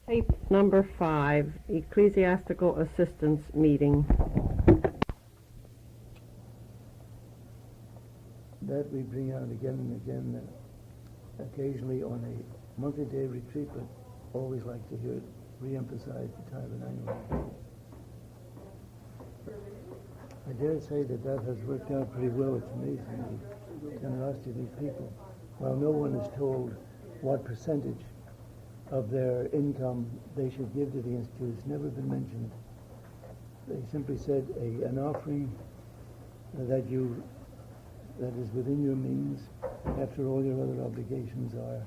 Tape number 5, Ecclesiastical Assistance Meeting. That we bring out again and again, occasionally on a multi-day retreat, but always like to hear it re-emphasized the time of an annual retreat. I dare say that has worked out pretty well. It's amazing, the generosity of these people. While no one is told what percentage of their income they should give to the Institute, it's never been mentioned. They simply said an offering that is within your means after all your other obligations are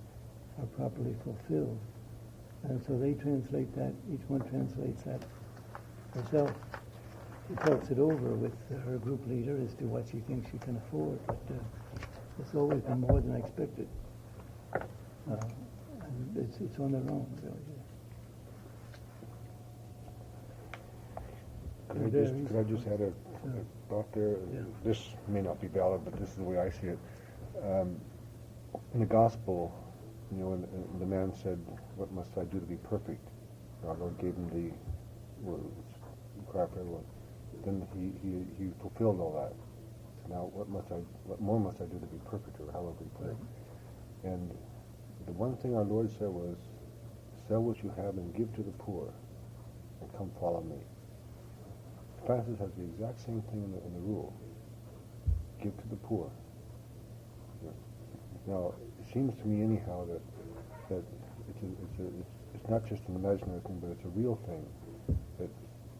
properly fulfilled. And so they translate that, each one translates that herself. She talks it over with her group leader as to what she thinks she can afford, but it's always been more than I expected. And it's on their own, really. Could I just add a thought there? Yeah. This may not be valid, but this is the way I see it. In the gospel, when the man said, "What must I do to be perfect?" Our Lord gave him the words, cry for everyone. Then he fulfilled all that. So now, what more must I do to be perfect, or however he put it? And the one thing our Lord said was, "Sell what you have and give to the poor, and come follow me." Francis has the exact same thing in the rule. Give to the poor. Now, it seems to me anyhow that it's not just an imaginary thing, but it's a real thing. That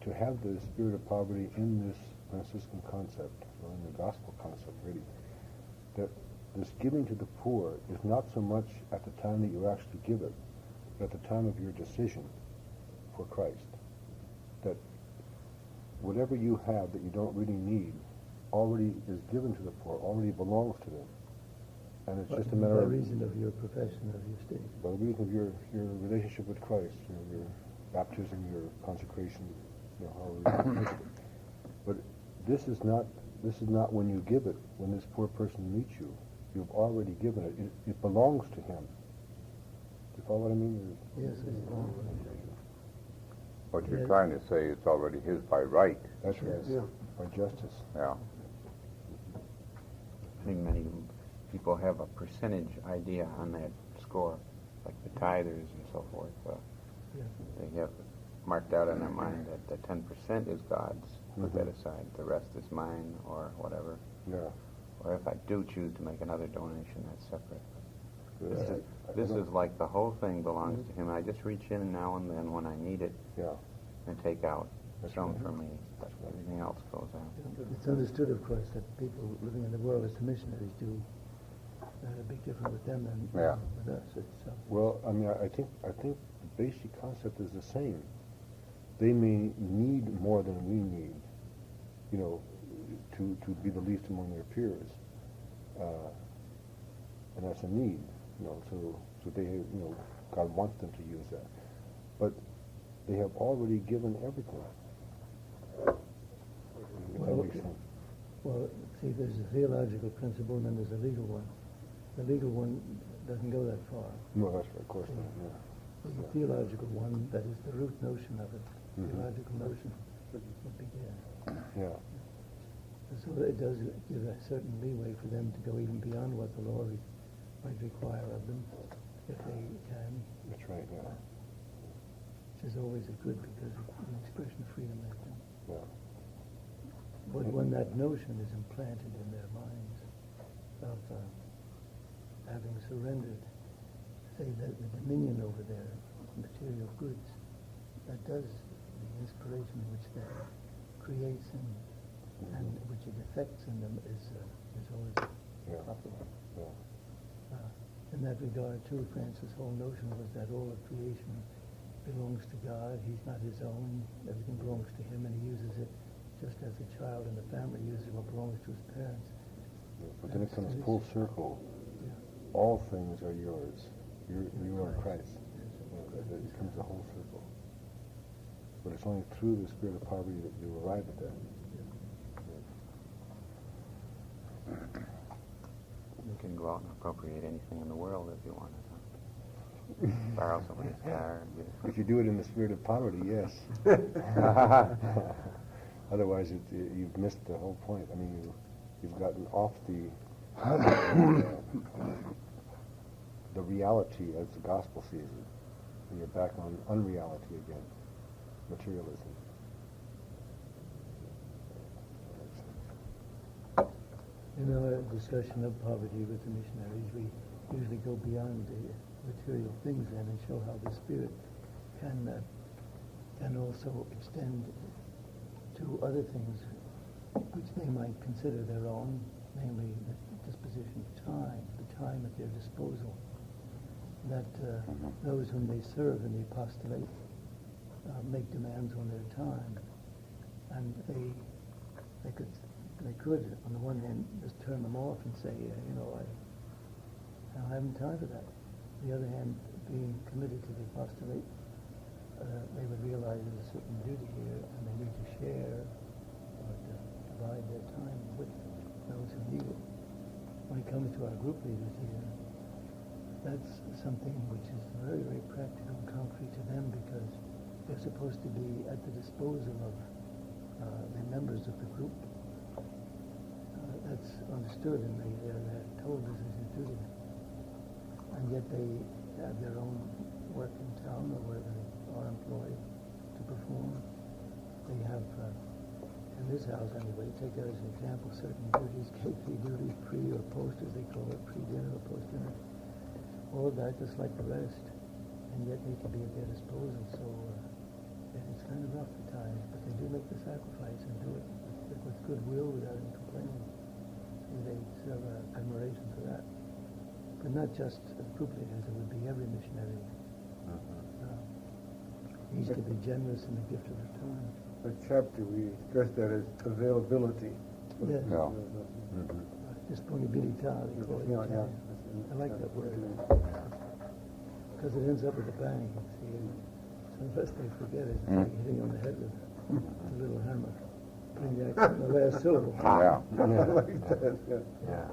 to have the spirit of poverty in this Franciscan concept, or in the gospel concept, really, that this giving to the poor is not so much at the time that you actually give it, but at the time of your decision for Christ. That whatever you have that you don't really need already is given to the poor, already belongs to them. And it's just a matter of... By reason of your profession, of your state. By reason of your relationship with Christ, your baptism, your consecration, however you make it. But this is not when you give it, when this poor person meets you. You've already given it. It belongs to him. Do you follow what I mean? Yes, it belongs. What you're trying to say, it's already his by right. That's right. Yeah. By justice. Yeah. I think many people have a percentage idea on that score, like the tithers and so forth. They have marked out in their mind that the 10% is God's. Put that aside. The rest is mine, or whatever. Yeah. Or if I do choose to make another donation, that's separate. This Yeah. is like the whole thing belongs to him. I just reach in now and then when I need it, and take out some for me. But everything else goes out. It's understood, of course, that people living in the world as the missionaries do a big difference with them than with us. Well, I mean, I think the basic concept is the same. They may need more than we need, to be the least among their peers, and that's a need, So they, God wants them to use that, but they have already given everything. If that makes sense. Well, see, there's a theological principle and then there's a legal one. The legal one doesn't go that far. No, that's right, of course not. Yeah. There's a theological one that is the root notion of it. Theological notion would be there. Yeah. So it does give a certain leeway for them to go even beyond what the law might require of them, if they can. That's right, yeah. Which is always a good, because it's an expression of freedom, I think. Yeah. But when that notion is implanted in their minds of having surrendered, say, the dominion over their material goods, that does the inspiration which that creates and which it affects in them is always possible. Yeah. In that regard, too, Francis' whole notion was that all of creation belongs to God. He's not his own. Everything belongs to him, and he uses it just as a child in the family uses what belongs to his parents. Yeah, but then it comes full circle. Yeah. All things are yours. You are Christ. It comes a whole circle. But it's only through the spirit of poverty that you arrive at that. You can go out and appropriate anything in the world if you wanted. borrow somebody's car. And get If you do it in the spirit of poverty, yes. Otherwise, you've missed the whole point. I mean, you've gotten off the reality as the gospel sees it, and you're back on unreality again, materialism. In our discussion of poverty with the missionaries, we usually go beyond the material things then and show how the Spirit can also extend to other things which they might consider their own, namely the disposition of time, the time at their disposal. That those whom they serve in the apostolate make demands on their time, and they could, on the one hand, just turn them off and say, I don't have time for that. On the other hand, being committed to the apostolate, they would realize there's a certain duty here, and they need to share or to divide their time with those who need it. When it comes to our group leaders here, that's something which is very, very practical and concrete to them, because they're supposed to be at the disposal of the members of the group. That's understood, and they're told this is their duty. And yet they have their own work in town or where they are employed to perform. They have, in this house anyway, take that as an example, certain duties, KP duties, pre or post, as they call it, pre-dinner or post-dinner. All of that, just like the rest, and yet need to be at their disposal. So it's kind of rough at times, but they do make the sacrifice and do it with goodwill without any complaining. And they deserve admiration for that. But not just group leaders, it would be every missionary. Needs to be generous in the gift of their time. The chapter, we stress that as availability. Yes. Yeah. Disponibilità, they call it. Yeah. I like that word. Because it ends up with a bang. See, some of us, they forget it. It's like hitting on the head with a little hammer. Putting the accent on the last syllable. Yeah. I like that, yeah. Yeah.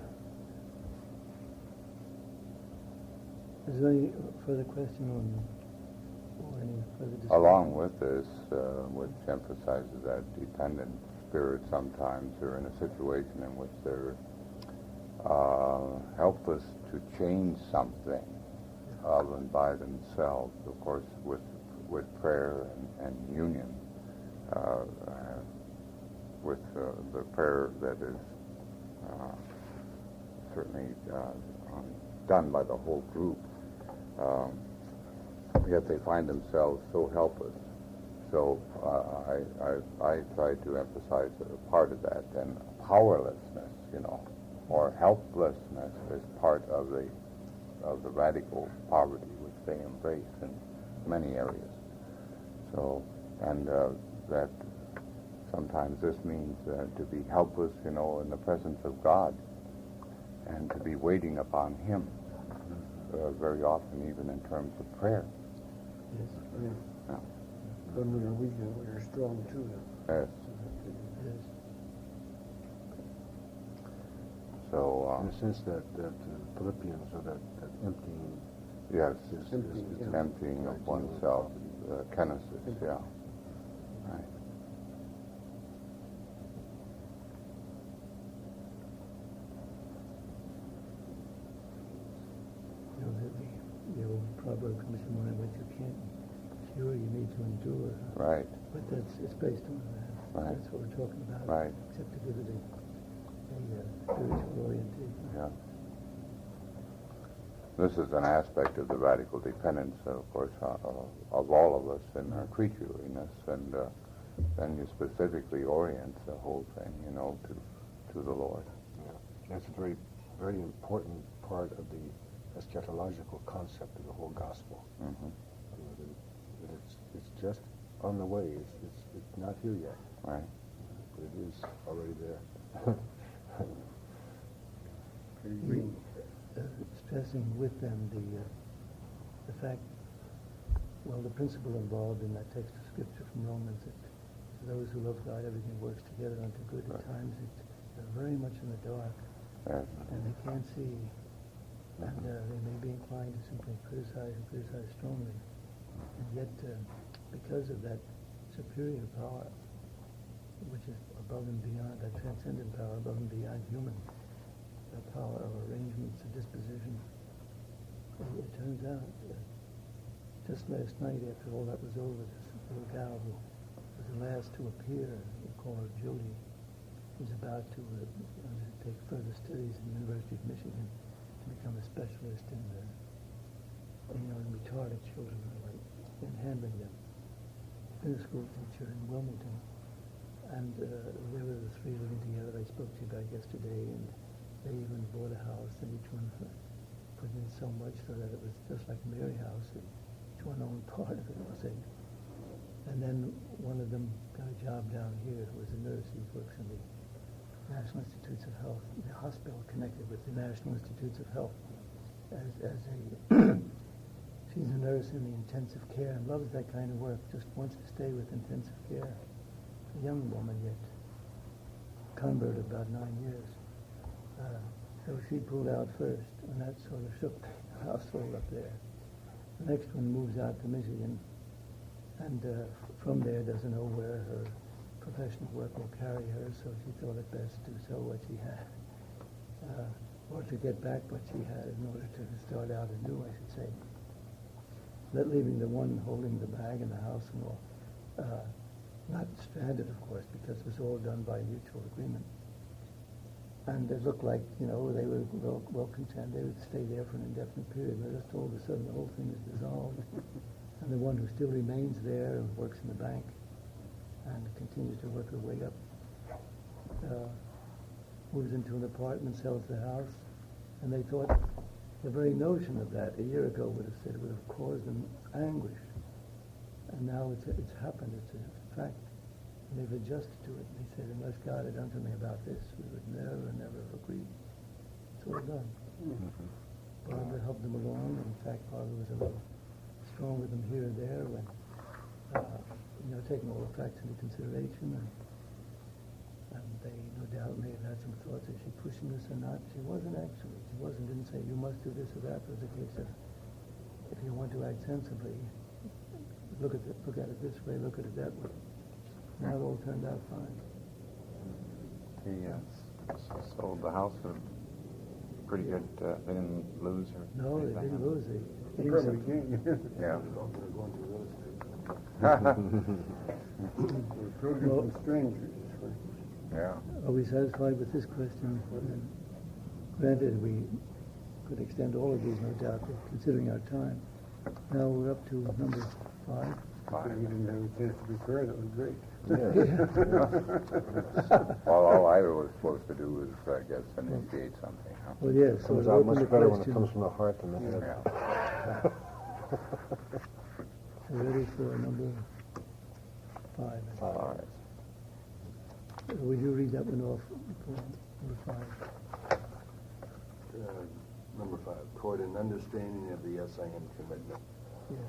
Is there any further question or any further discussion? Along with this, which emphasizes that dependent spirit, sometimes they're in a situation in which they're helpless to change something of and by themselves. Of course, with prayer and union, with the prayer that is certainly done by the whole group, yet they find themselves so helpless. So I try to emphasize a part of that, and powerlessness, or helplessness is part of the radical poverty which they embrace in many areas. So, and that sometimes this means to be helpless, in the presence of God, and to be waiting upon Him, very often even in terms of prayer. Yes. Yeah. When we are weak, we are strong too. Yes. Yes. In a sense, that Philippians, or that emptying. Yes, is emptying of oneself, kenosis, yeah. Right. The old proverb comes to mind, what you can't cure, you need to endure. Right. But it's based on that. Right. That's what we're talking about. Right. Except to give it a spiritual orientation. Yeah. This is an aspect of the radical dependence, of course, of all of us in our creatureliness, and then you specifically orient the whole thing, to the Lord. Yeah. That's a very, very important part of the eschatological concept of the whole gospel. Mm-hmm. That it's just on the way. It's not here yet, Right. but it is already there. Stressing with them the fact, the principle involved in that text of Scripture from Romans, that to those who love God, everything works together unto good. At times they're very much in the dark, Yes. and they can't see And they may be inclined to simply criticize and criticize strongly. And yet, because of that superior power, which is above and beyond, that transcendent power above and beyond human power of arrangements and disposition, it turns out, just last night after all that was over, this little gal who was the last to appear, we call her Jody, who's about to take further studies in the University of Michigan to become a specialist in in retarded children, in handling them. Been a school teacher in Wilmington, and they were the three living together I spoke to you about yesterday, and they even bought a house, and each one put in so much so that it was just like Mary House, and each one owned part of it, was it? And then one of them got a job down here, who was a nurse. He works in the National Institutes of Health, the hospital connected with the National Institutes of Health, as a she's a nurse in the intensive care and loves that kind of work, just wants to stay with intensive care. A young woman yet, convert about 9 years. So she pulled out first, and that sort of shook the household up there. The next one moves out to Michigan, and from there doesn't know where her professional work will carry her, so she thought it best to sell what she had, or to get back what she had in order to start out anew, I should say. That leaving the one holding the bag and the house and all, not stranded, of course, because it was all done by mutual agreement. And it looked like, they were well content. They would stay there for an indefinite period. But just all of a sudden, the whole thing is dissolved. And the one who still remains there and works in the bank and continues to work her way up, moves into an apartment, sells the house. And they thought the very notion of that a year ago would have caused them anguish. And now it's happened. It's a fact. And they've adjusted to it. They said, unless God had done something about this, we would never have agreed. It's all done. Mm-hmm. Barbara helped them along. In fact, Barbara was a little strong with them here and there when, taking all the facts into consideration. And they, no doubt, may have had some thoughts, is she pushing this or not? She wasn't actually. She wasn't, didn't say, you must do this or that. It was a case of, if you want to act sensibly, look at it this way, look at it that way. Now it all turned out fine. He sold the house for pretty good. They didn't lose or No, they didn't lose. They gained Probably something. Yeah. They're going to real estate. We're children Well- from strangers. Yeah. Are we satisfied with this question? Granted, we could extend all of these, no doubt, but considering our time. Now we're up to number 5. We didn't have a chance to prepare. That was great. All I was supposed to do was, I guess, initiate something. Huh? Well, yes, so Comes we'll out open much the better when it question. comes from the heart than the head. Yeah. We're ready for number 5. All right. Would you read that one off before number 5? Number 5, toward an understanding of the SIM commitment. Yes.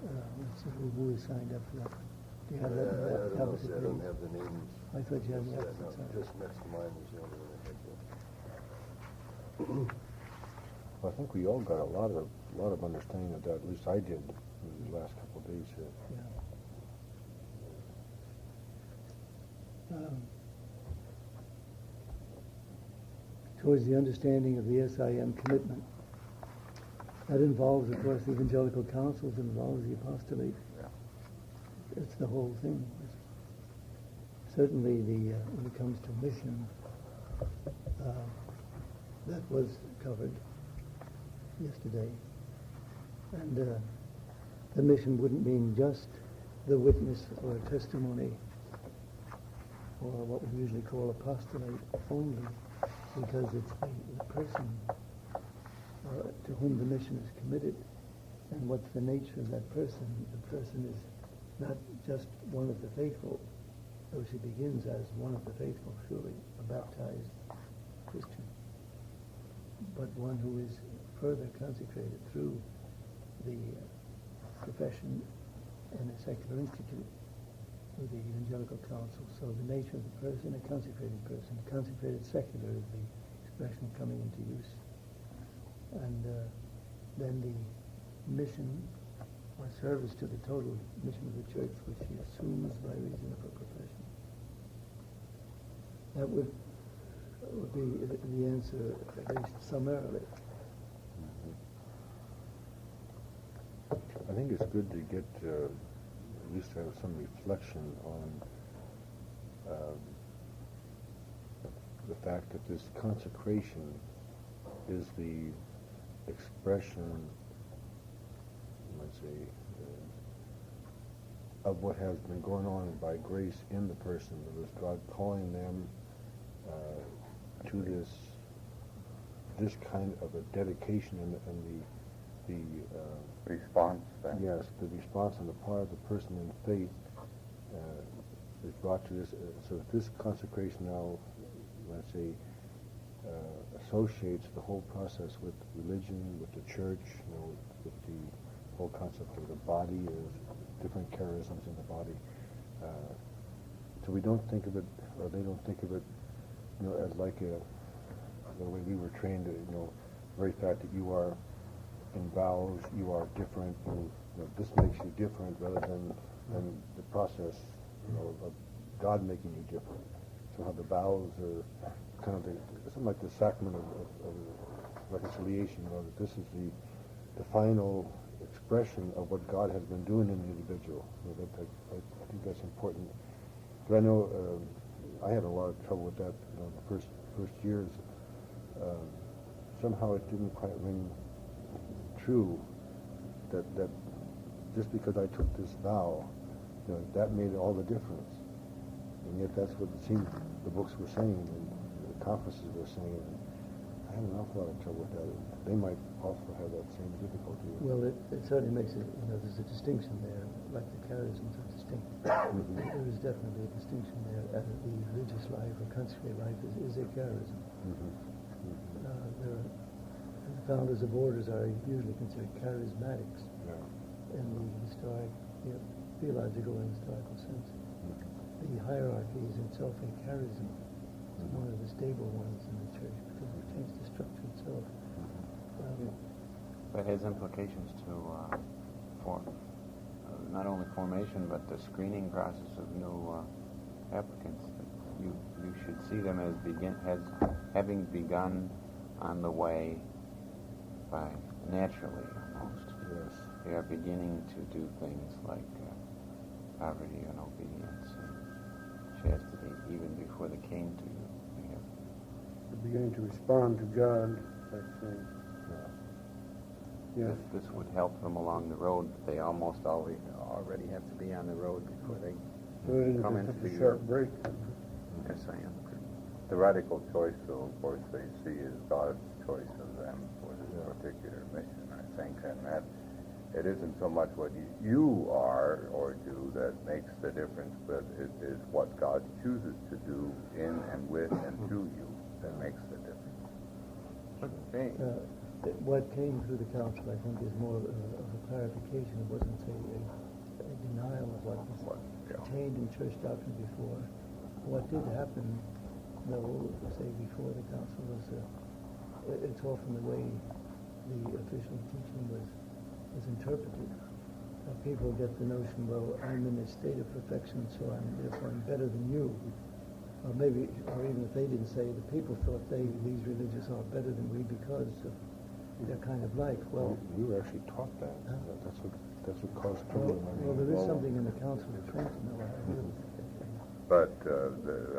Let's see who signed up for that. Do you have that? I don't know, opposite I don't page? have the names. I thought you had the No, opposite side. just next to mine was the only one I had there. Well, I think we all got a lot of understanding of that. At least I did in these last couple of days here. Yeah. Towards the understanding of the SIM commitment. That involves, of course, the evangelical councils, involves the apostolate. Yeah. It's the whole thing. Certainly, when it comes to mission, that was covered yesterday. And the mission wouldn't mean just the witness or testimony, or what we usually call apostolate only, because it's the person to whom the mission is committed, and what's the nature of that person. The person is not just one of the faithful, though she begins as one of the faithful, surely, a baptized Christian, but one who is further consecrated through the profession in a secular institute with the evangelical council. So the nature of the person, a consecrated secular is the expression coming into use and then the mission or service to the total mission of the church, which he assumes by reason of her profession. That would be the answer, at least summarily. I think it's good to get at least have some reflection on the fact that this consecration is the expression, let's say, of what has been going on by grace in the person. It was God calling them to this kind of a dedication and the Response then. yes, the response on the part of the person in faith is brought to this. So that this consecration now, let's say, associates the whole process with religion, with the church, with the whole concept of the body as different charisms in the body. So we don't think of it, or they don't think of it, as like the way we were trained. The very fact that you are in vows, you are different, and this makes you different, rather than the process, of God making you different. So how the vows are kind of something like the sacrament of reconciliation. That this is the final expression of what God has been doing in the individual. I think that's important. But I know I had a lot of trouble with that. The first years. Somehow it didn't quite ring true that just because I took this vow, that made all the difference. And yet that's what it seemed the books were saying and the conferences were saying. And I had an awful lot of trouble with that. They might also have that same difficulty. Well, it certainly makes it, there's a distinction there, like the charisms are distinct. There is definitely a distinction there. The religious life or consecrated life is a charism. The founders of orders are usually considered charismatics in the historic, theological and historical sense. The hierarchy is itself a charism. It's one of the stable ones in the church because it retains the structure itself. That has implications to not only formation but the screening process of new applicants. You should see them as having begun on the way by naturally almost. Yes. They are beginning to do things like poverty and obedience and chastity even before they came to you. They're beginning to respond to God, that thing. Yes. This would help them along the road. They almost already have to be on the road before they So it come isn't into such a the sharp break. Yes, I am. The radical choice, though, of course, they see is God's choice of them for this particular mission, I think, and that it isn't so much what you are or do that makes the difference, but it is what God chooses to do in and with and through you that makes the difference. Okay. What came through the council, I think, is more of a clarification. It wasn't, say, a denial of what was contained in church doctrine before. What did happen, though, say, before the council was, it's often the way the official teaching was interpreted. People get the notion, well, I'm in a state of perfection, so therefore I'm better than you. Or maybe, or even if they didn't say, the people thought these religious are better than we because of their kind of life. Well, we were actually taught that. That's what caused trouble. Well, there is something in the Council of Trent, But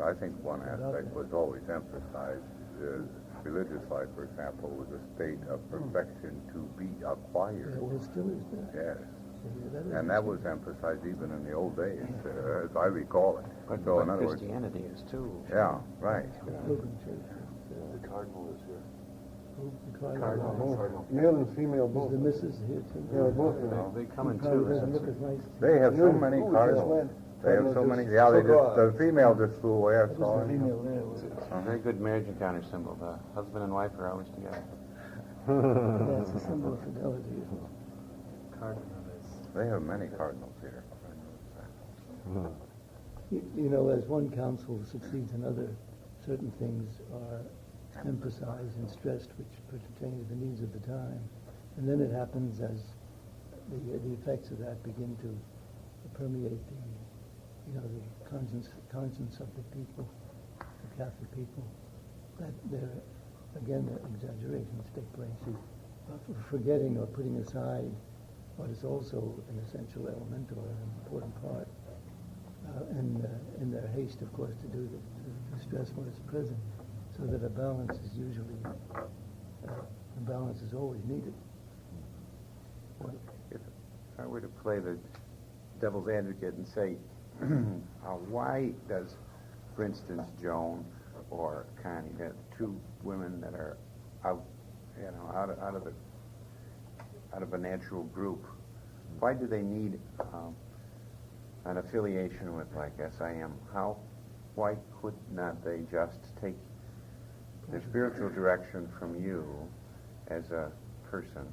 I think one aspect was always emphasized. Religious life, for example, was a state of perfection to be acquired. Well, it still is there. Yes. And that was emphasized even in the old days, as I recall it. But So in other words, Christianity is too. yeah, right. Pilgrim Church. The cardinal is here. The Cardinal. Male and female Is both. the missus here too? Yeah, both of Well, them. they come in Probably twos. doesn't look as nice. They have so many Ooh, cardinals. just They have so Cardinals many. just Yeah, so the female just flew away. I Just saw the it. female there. A very good marriage encounter symbol. The husband and wife are always together. That's a symbol of fidelity. They have many cardinals here. You know, as one council succeeds another, certain things are emphasized and stressed, which pertain to the needs of the time. And then it happens as the effects of that begin to permeate the conscience of the people, the Catholic people, that again, the exaggerations take place. Forgetting or putting aside what is also an essential element or an important part, and in their haste, of course, to stress what is present, so that a balance is usually, a balance is always needed. If I were to play the devil's advocate and say, why does, for instance, Joan or Connie, that two women that are out of a natural group, why do they need an affiliation with, like, SIM? Why could not they just take their spiritual direction from you as a person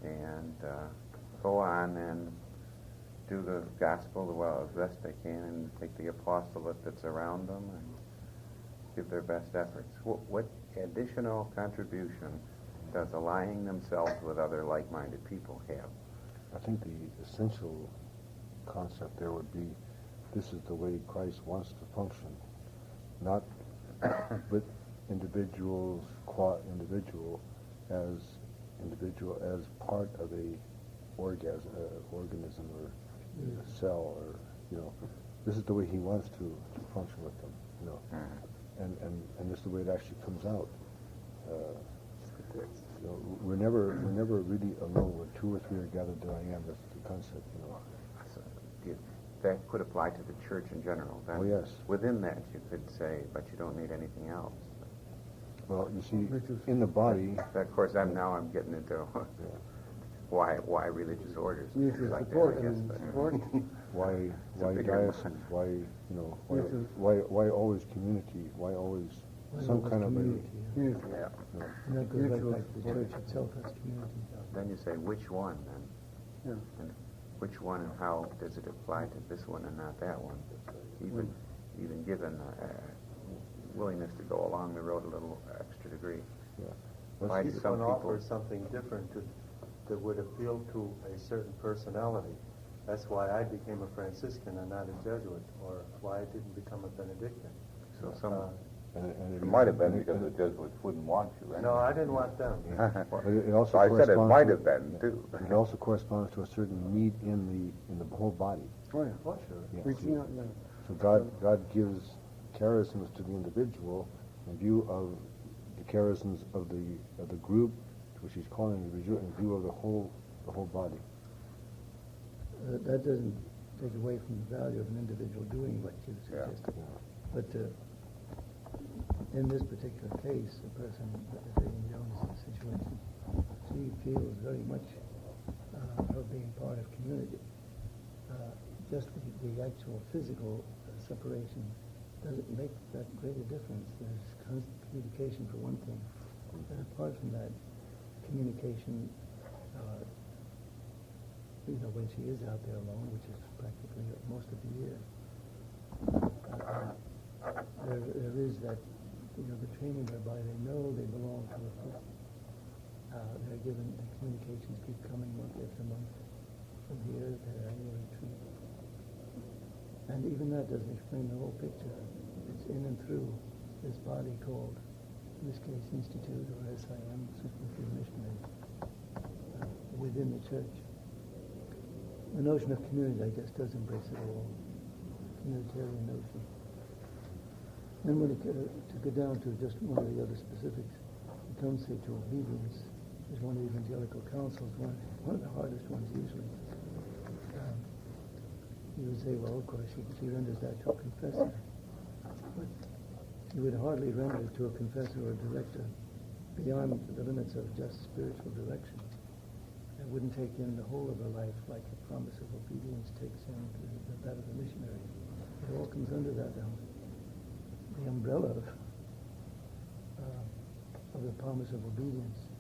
and go on and do the gospel as best they can and take the apostolate that's around them and give their best efforts? What additional contribution does aligning themselves with other like-minded people have? I think the essential concept there would be, this is the way Christ wants to function, not with individuals qua individual as part of a organism or a cell, or this is the way he wants to function with them, and this is the way it actually comes out. We're never really alone. When two or three are gathered, there I am. That's the concept, So, that could apply to the church in general. Then Oh, yes. Within that, you could say, but you don't need anything else. Well, you see, in the body, But of course, I'm getting into why religious orders and Mutual things like support that. I guess, and but support. why a bigger diocese? Why always community? Why always some kind of community, Unity. yeah. and that goes right back to the church itself as community. Then you say, which one then? Yeah. And which one and how does it apply to this one and not that one? Even given willingness to go along the road a little extra degree. Why do Each some one people? offers something different that would appeal to a certain personality. That's why I became a Franciscan and not a Jesuit, or why I didn't become a Benedictine. So some. and It might have been because the Jesuits wouldn't want you. No, I didn't want them. But it also I said it corresponds might to- have been too. It also corresponds to a certain need in the whole body. Oh, yeah. Oh, sure. Yeah. Reaching out, yeah. So God gives charisms to the individual in view of the charisms of the group, which he's calling individual, in view of the whole body. That doesn't take away from the value of an individual doing what you suggested. But in this particular case, the person, say in Jones' situation, she feels very much her being part of community. Just the actual physical separation doesn't make that great a difference. There's constant communication for one thing. And apart from that communication, when she is out there alone, which is practically most of the year, there is that, the training whereby they know they belong to a group. They're given, the communications keep coming month after month from here to their annual retreat. And even that doesn't explain the whole picture. It's in and through this body called, in this case, Institute or SIM, System Missionaries, within the church. The notion of community, I guess, does embrace it all. Communitarian notion. Then when to go down to just one of the other specifics, it comes say to obedience. Is one of the evangelical councils, one of the hardest ones usually. You would say, well, of course, she renders that to a confessor. But you would hardly render it to a confessor or a director beyond the limits of just spiritual direction. It wouldn't take in the whole of her life like the promise of obedience takes in that of the missionary. It all comes under that, the umbrella of the promise of obedience.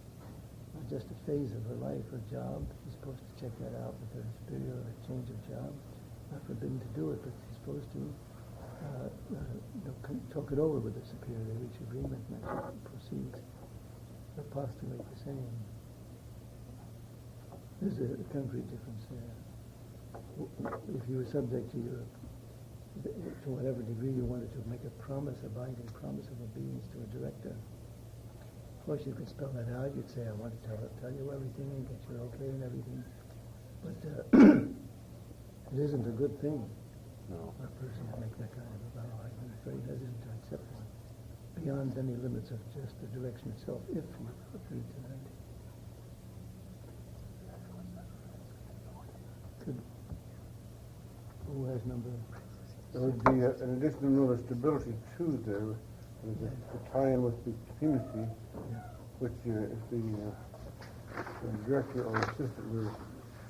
Not just a phase of her life, her job. She's supposed to check that out with her superior or a change of job. Not forbidden to do it, but she's supposed to. talk it over with the superior, reach agreement, and actually proceed. The postulate the same. There's a country difference there. If you were subject to Europe, to whatever degree you wanted to make a promise, a binding promise of obedience to a director, of course you could spell that out. You'd say, I want to tell you everything and get your okay and everything. But it isn't a good thing for a person to make that kind of a vow. I'm very hesitant to accept it beyond any limits of just the direction itself, if you agree to that. Who has number? There would be an additional note of stability too there, to tie in with the community, which if the director or assistant were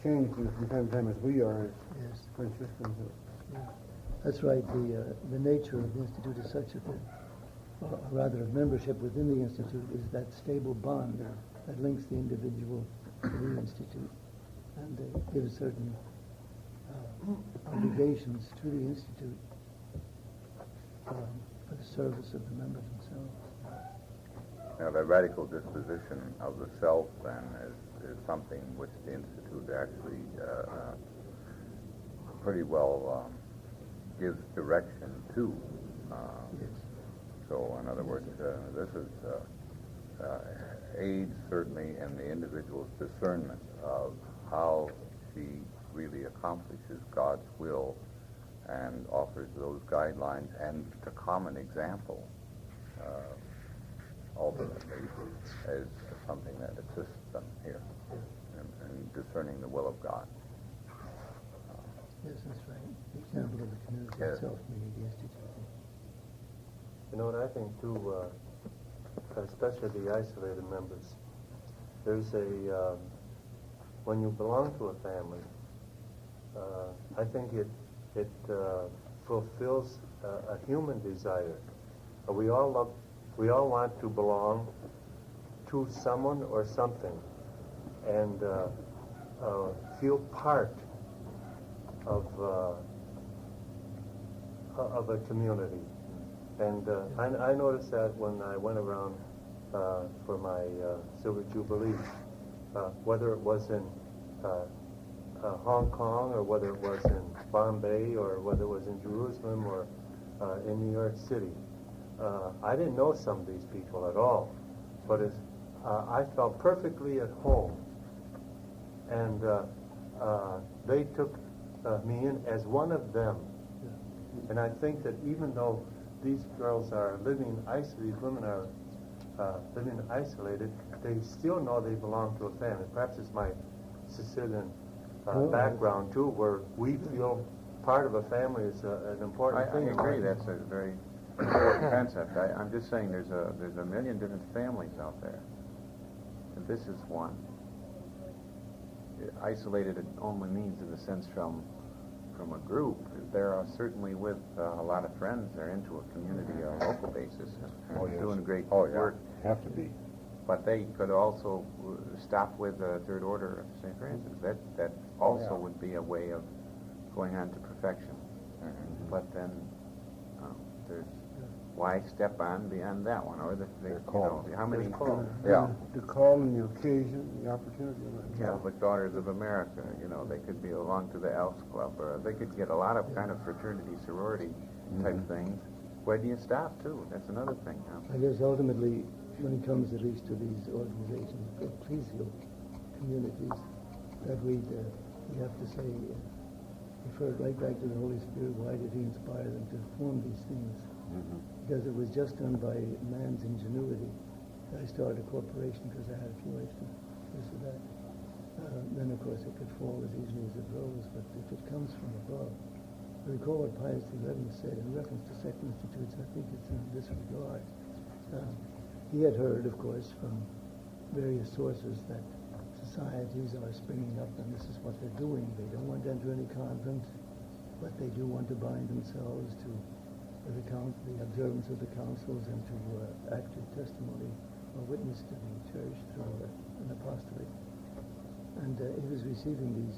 changing from time to time as we are as Yes. Franciscans. That's right. The nature of the Institute is such that, or rather of membership within the Institute, is that stable bond that links the individual to the Institute and gives certain obligations to the Institute for the service of the members themselves. Now, the radical disposition of the self, then, is something which the Institute actually pretty well gives direction to. Yes. So, in other words, this is aids certainly in the individual's discernment of how she really accomplishes God's will and offers those guidelines and the common example ultimately as something that assists them here in discerning the will of God. Yes, that's right. The example of the community Yes. itself, meaning the Institute. You know what I think too, especially the isolated members, there's a, when you belong to a family, I think it fulfills a human desire. We all want to belong to someone or something and feel part of a community. And I noticed that when I went around for my Silver Jubilee, whether it was in Hong Kong or whether it was in Bombay or whether it was in Jerusalem or in New York City. I didn't know some of these people at all, but I felt perfectly at home. And they took me in as one of them. And I think that even though these girls are living isolated, these women are living isolated, they still know they belong to a family. Perhaps it's my Sicilian background too, where we feel part of a family is an important thing. I agree. That's a very important concept. I'm just saying there's a million different families out there, and this is one. Isolated it only means, in a sense, from a group. They're certainly with a lot of friends. They're into a community, a local basis, and doing great work. Have to be. But they could also stop with the Third Order of St. Francis. That also would be a way of going on to perfection. But then there's why step on beyond that one, or how many The call and the occasion, the opportunity. Catholic Daughters of America, they could belong to the Elks Club, or they could get a lot of kind of fraternity, sorority type things. Where do you stop too? That's another thing. I guess ultimately, when it comes at least to these organizations, ecclesial communities, that we have to say, refer right back to the Holy Spirit. Why did He inspire them to form these things? Because it was just done by man's ingenuity. I started a corporation because I had a few extra this or that. Then, of course, it could fall as easily as it rose, but if it comes from above, I recall what Pius XI said in reference to sect institutes. I think it's in this regard. He had heard, of course, from various sources that societies are springing up, and this is what they're doing. They don't want to enter any convent, but they do want to bind themselves to the observance of the councils and to active testimony or witness to the church through an apostolate. And he was receiving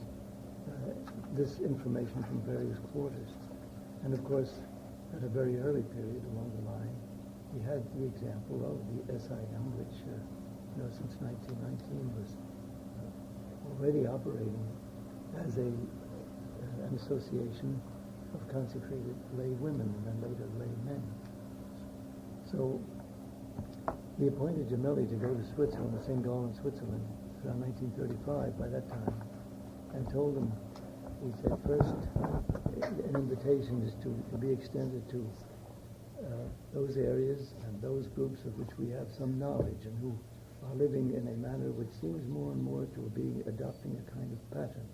this information from various quarters. And of course, at a very early period along the line, he had the example of the SIM, which, since 1919 was already operating as an association of consecrated lay women and then later lay men. So he appointed Gemelli to go to Switzerland, St. Gallen, Switzerland, around 1935 by that time, and told him, he said, first, an invitation is to be extended to those areas and those groups of which we have some knowledge and who are living in a manner which seems more and more to be adopting a kind of pattern.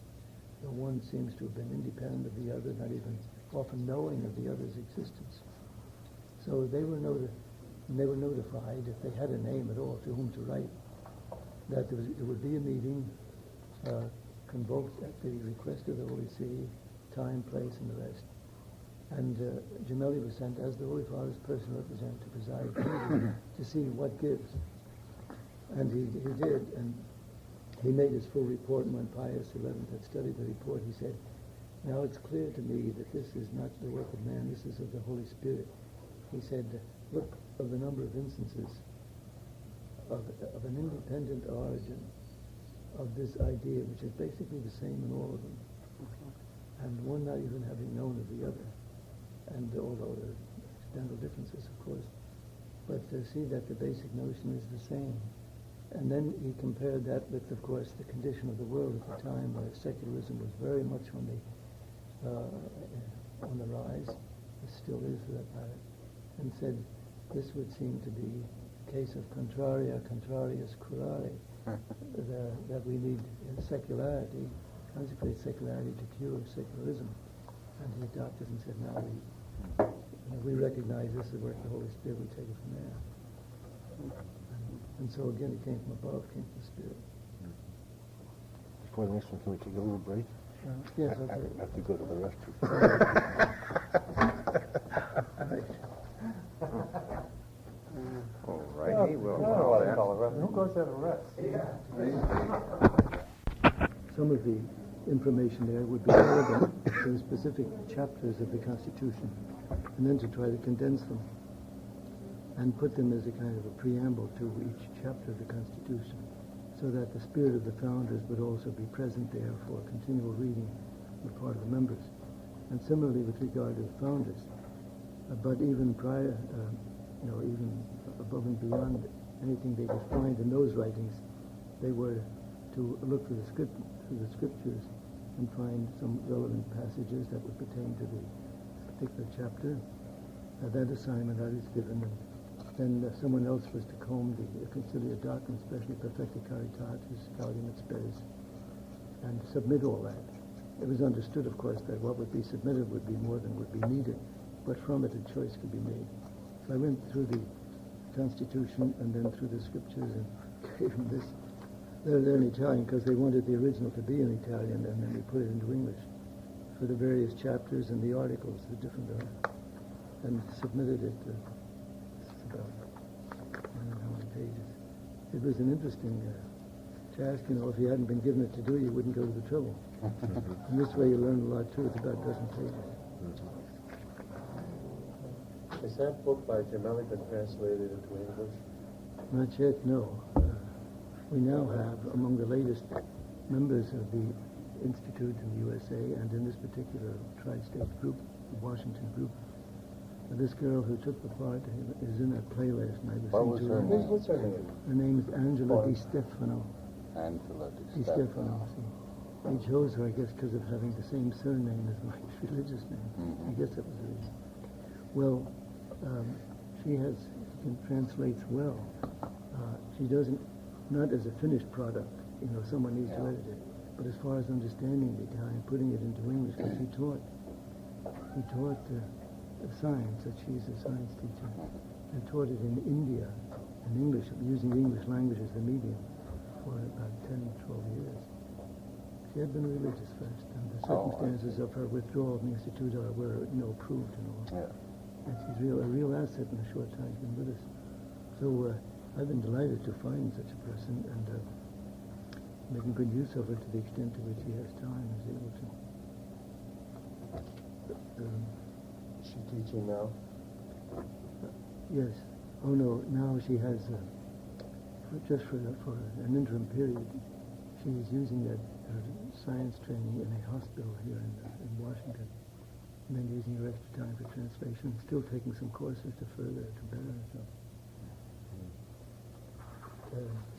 The one seems to have been independent of the other, not even often knowing of the other's existence. So they were notified, if they had a name at all to whom to write, that there would be a meeting convoked at the request of the Holy See, time, place, and the rest. And Gemelli was sent as the Holy Father's personal representative to preside to see what gives. And he did, and he made his full report, and when Pius XI had studied the report, he said, now it's clear to me that this is not the work of man, this is of the Holy Spirit. He said, look of the number of instances of an independent origin of this idea, which is basically the same in all of them, and one not even having known of the other, and although there are accidental differences, of course, but to see that the basic notion is the same. And then he compared that with, of course, the condition of the world at the time, where secularism was very much on the rise, it still is for that matter, and said this would seem to be a case of contraria contrarius curare, that we need secularity, consecrated secularity to cure secularism. And he adopted and said, now we recognize this is the work of the Holy Spirit, we take it from there. And so again, it came from above, came from the Spirit. Before the next one, can we take a little break? Yes, I okay. have to go to the restroom. All righty, we'll call that. Who goes there to rest? Some of the information there would be relevant to the specific chapters of the Constitution, and then to try to condense them and put them as a kind of a preamble to each chapter of the Constitution, so that the spirit of the founders would also be present there for continual reading on the part of the members. And similarly with regard to the founders, but even prior, even above and beyond anything they could find in those writings, they were to look through the scriptures and find some relevant passages that would pertain to the particular chapter. That assignment that is given, and then someone else was to comb the conciliar doctrine, especially Perfecta Caritatis, Gaudium et Spes, and submit all that. It was understood, of course, that what would be submitted would be more than would be needed, but from it a choice could be made. So I went through the Constitution and then through the scriptures and gave them this. They're in Italian because they wanted the original to be in Italian, and then we put it into English for the various chapters and the articles, the different and submitted it. About, I don't know how many pages. It was an interesting task. If you hadn't been given it to do, you wouldn't go to the trouble. And this way you learn a lot too. It's about a dozen pages. Is that book by Gemelli been translated into English? Not yet, no. We now have, among the latest members of the Institute in the USA and in this particular tri-state group, the Washington group, this girl who took the part is in that play last night. What was her name? What's her name? Her name is Angela Di Stefano. Angela Di Stefano. They chose her, I guess, because of having the same surname as my religious name. I guess that was the reason. Well, she translates well. She doesn't, not as a finished product, someone needs to edit it, but as far as understanding the Italian, putting it into English, because she taught science, that she's a science teacher, and taught it in India, in English, using the English language as the medium for about 10, 12 years. She had been religious first, and the circumstances of her withdrawal from the Institute were, approved and all. Yeah. And she's a real asset in the short time she's been with us. So I've been delighted to find such a person, and making good use of her to the extent to which he has time, is able to. she teaching now? Yes. Oh no, now she has, just for an interim period, she is using that science training in a hospital here in Washington, and then using her extra time for translation, still taking some courses to further, to better herself.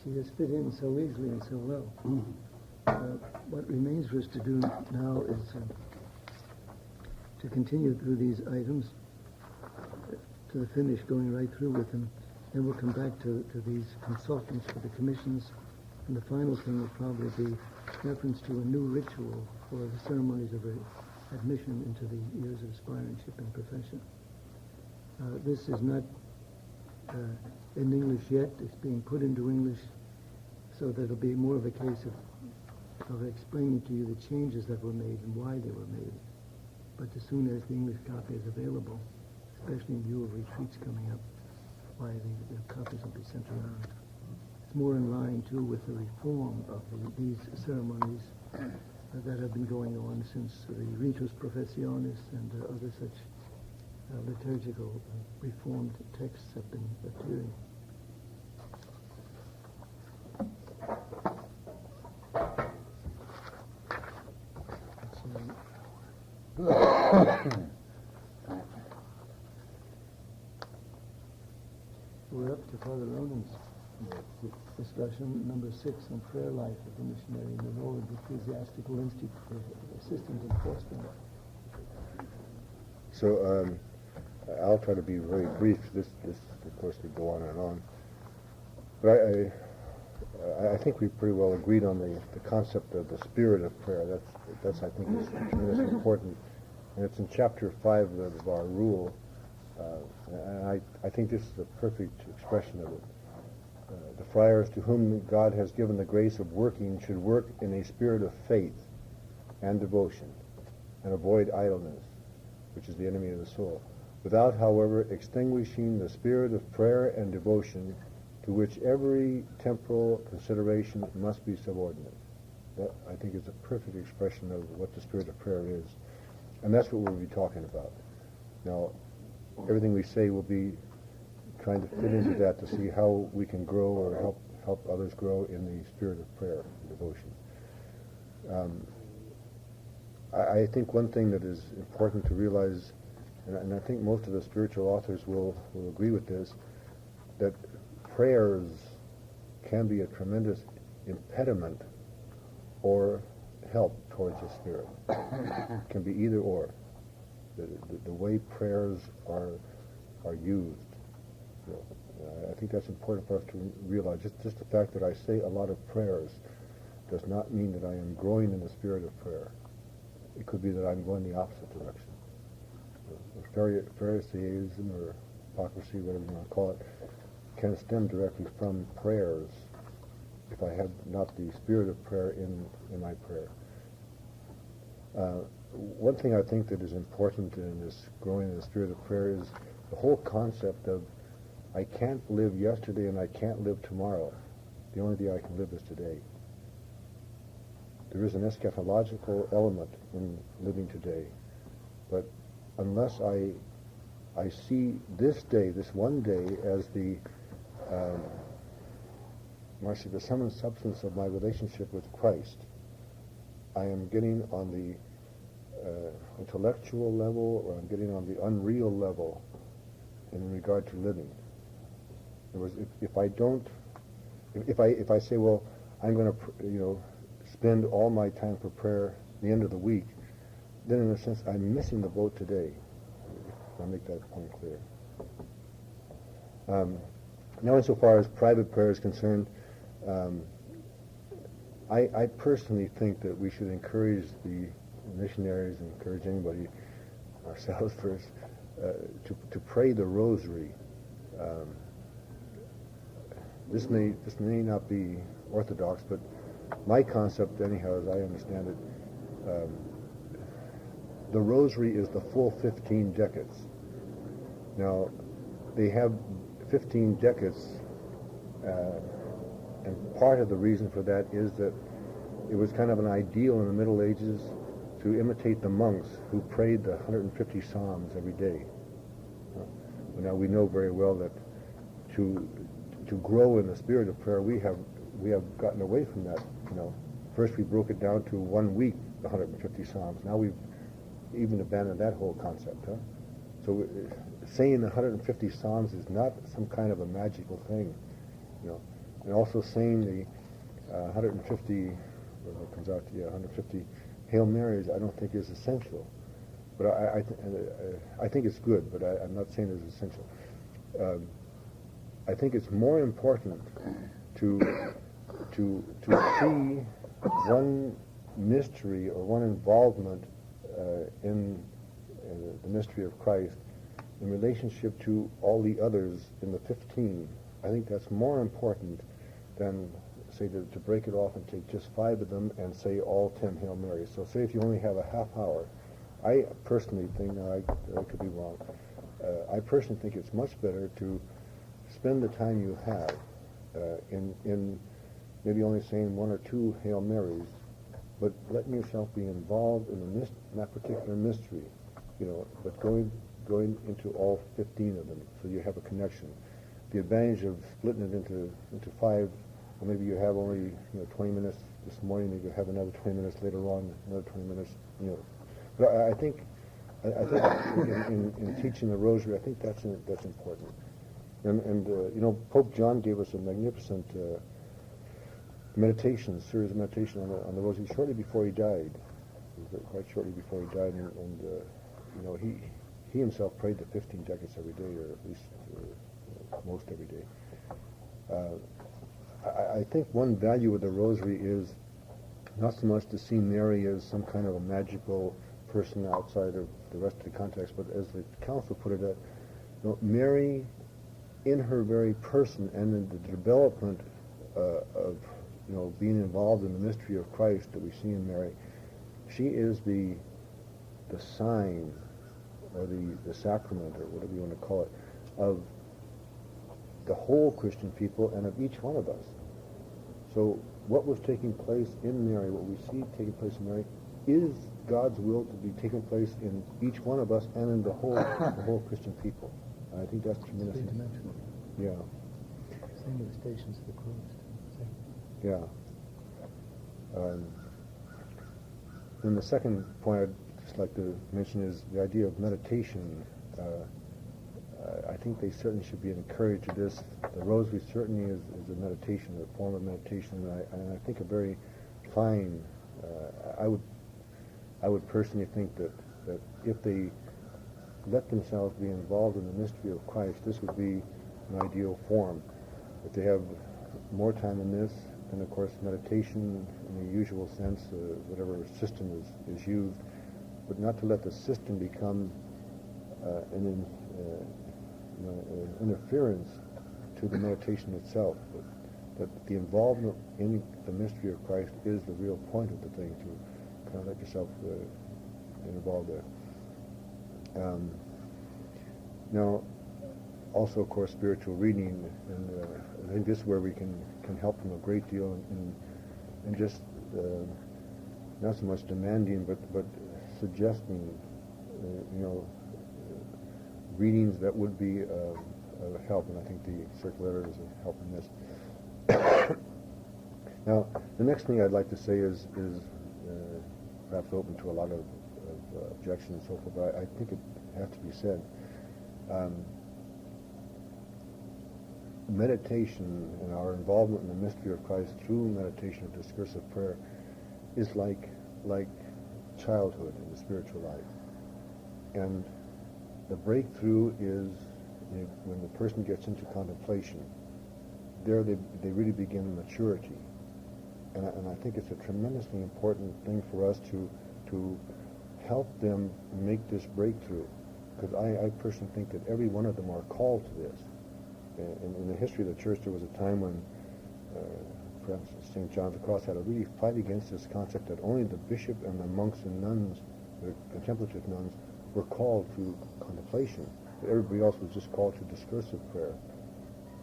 She has fit in so easily and so well. What remains for us to do now is to continue through these items to the finish, going right through with them. Then we'll come back to these consultants for the commissions, and the final thing will probably be reference to a new ritual for the ceremonies of admission into the years of aspirantship and profession. This is not in English yet. It's being put into English, so that it'll be more of a case of explaining to you the changes that were made and why they were made. But as soon as the English copy is available, especially in view of retreats coming up, why the copies will be sent around. It's more in line, too, with the reform of these ceremonies that have been going on since the Ritus Professionis and other such liturgical reformed texts have been appearing. We're up to Father Ronan's discussion, number 6, on prayer life of the missionary and the role of the ecclesiastical assistant in fostering it. So I'll try to be very brief. This of course could go on and on. But I think we pretty well agreed on the concept of the spirit of prayer. That's I think is tremendously important, and it's in chapter 5 of our rule. And I think this is a perfect expression of it. The friars to whom God has given the grace of working should work in a spirit of faith and devotion, and avoid idleness, which is the enemy of the soul, without, however, extinguishing the spirit of prayer and devotion, to which every temporal consideration must be subordinate. That, I think, is a perfect expression of what the spirit of prayer is. And that's what we'll be talking about. Now, everything we say will be trying to fit into that to see how we can grow or help others grow in the spirit of prayer and devotion. I think one thing that is important to realize, and I think most of the spiritual authors will agree with this, that prayers can be a tremendous impediment or help towards the spirit. It can be either or. The way prayers are used. I think that's important for us to realize. Just the fact that I say a lot of prayers does not mean that I am growing in the spirit of prayer. It could be that I'm going the opposite direction. Pharisaism or hypocrisy, whatever you want to call it, can stem directly from prayers if I have not the spirit of prayer in my prayer. One thing I think that is important in this growing in the spirit of prayer is the whole concept of I can't live yesterday and I can't live tomorrow. The only day I can live is today. There is an eschatological element in living today, but unless I see this day, this one day, as the sum and substance of my relationship with Christ, I am getting on the intellectual level, or I'm getting on the unreal level in regard to living. In other words, if I say, well, I'm going to spend all my time for prayer at the end of the week, then in a sense I'm missing the boat today. If I make that point clear. Now, insofar as private prayer is concerned, I personally think that we should encourage the missionaries and encourage anybody, ourselves first, to pray the rosary. This may not be orthodox, but my concept, anyhow, as I understand it, the rosary is the full 15 decades. Now, they have 15 decades, and part of the reason for that is that it was kind of an ideal in the Middle Ages to imitate the monks who prayed the 150 Psalms every day. Now we know very well that to grow in the spirit of prayer, we have gotten away from that. First we broke it down to 1 week, the 150 Psalms. Now we've even abandoned that whole concept. So saying the 150 Psalms is not some kind of a magical thing. And also saying the 150, what comes out to 150 Hail Marys, I don't think is essential. But I think it's good, but I'm not saying it's essential. I think it's more important to see one mystery or one involvement in the mystery of Christ in relationship to all the others in the 15. I think that's more important than, say, to break it off and take just 5 of them and say all 10 Hail Marys. So say if you only have a half hour, I personally think, now I could be wrong, I personally think it's much better to spend the time you have in maybe only saying 1 or 2 Hail Marys, but letting yourself be involved in that particular mystery, but going into all 15 of them, so you have a connection. The advantage of splitting it into 5, or maybe you have only 20 minutes this morning, maybe you have another 20 minutes later on, another 20 minutes. But I think in teaching the Rosary, I think that's important. And Pope John gave us a magnificent series of meditation on the Rosary shortly before he died. Quite shortly before he died, and he himself prayed the 15 decades every day, or at least most every day. I think one value of the Rosary is not so much to see Mary as some kind of a magical person outside of the rest of the context, but as the Council put it, Mary, in her very person and in the development of being involved in the mystery of Christ that we see in Mary, she is the sign or the sacrament, or whatever you want to call it, of the whole Christian people and of each one of us. So what was taking place in Mary, what we see taking place in Mary, is God's will to be taking place in each one of us and in the whole Christian people. And I think that's tremendous. Three-dimensional. Yeah. Same with the Stations of the Cross. Yeah. And the second point I'd just like to mention is the idea of meditation. I think they certainly should be encouraged to this. The Rosary certainly is a meditation, a form of meditation, and I think a very fine. I would personally think that if they let themselves be involved in the mystery of Christ, this would be an ideal form. If they have more time in this, then of course meditation in the usual sense, whatever system is used, but not to let the system become an interference to the meditation itself. But the involvement in the mystery of Christ is the real point of the thing, to kind of let yourself get involved there. Now, also, of course, spiritual reading, and I think this is where we can help them a great deal in just not so much demanding, but suggesting, readings that would be of help, and I think the circular is a help in this. Now, the next thing I'd like to say is perhaps open to a lot of objections and so forth, but I think it has to be said. Meditation and our involvement in the mystery of Christ through meditation or discursive prayer is like childhood in the spiritual life. And the breakthrough is when the person gets into contemplation. There they really begin maturity. And I think it's a tremendously important thing for us to help them make this breakthrough. Because I personally think that every one of them are called to this. In the history of the church, there was a time when perhaps St. John of the Cross had a really fight against this concept that only the bishop and the monks and nuns, the contemplative nuns, were called to contemplation. Everybody else was just called to discursive prayer.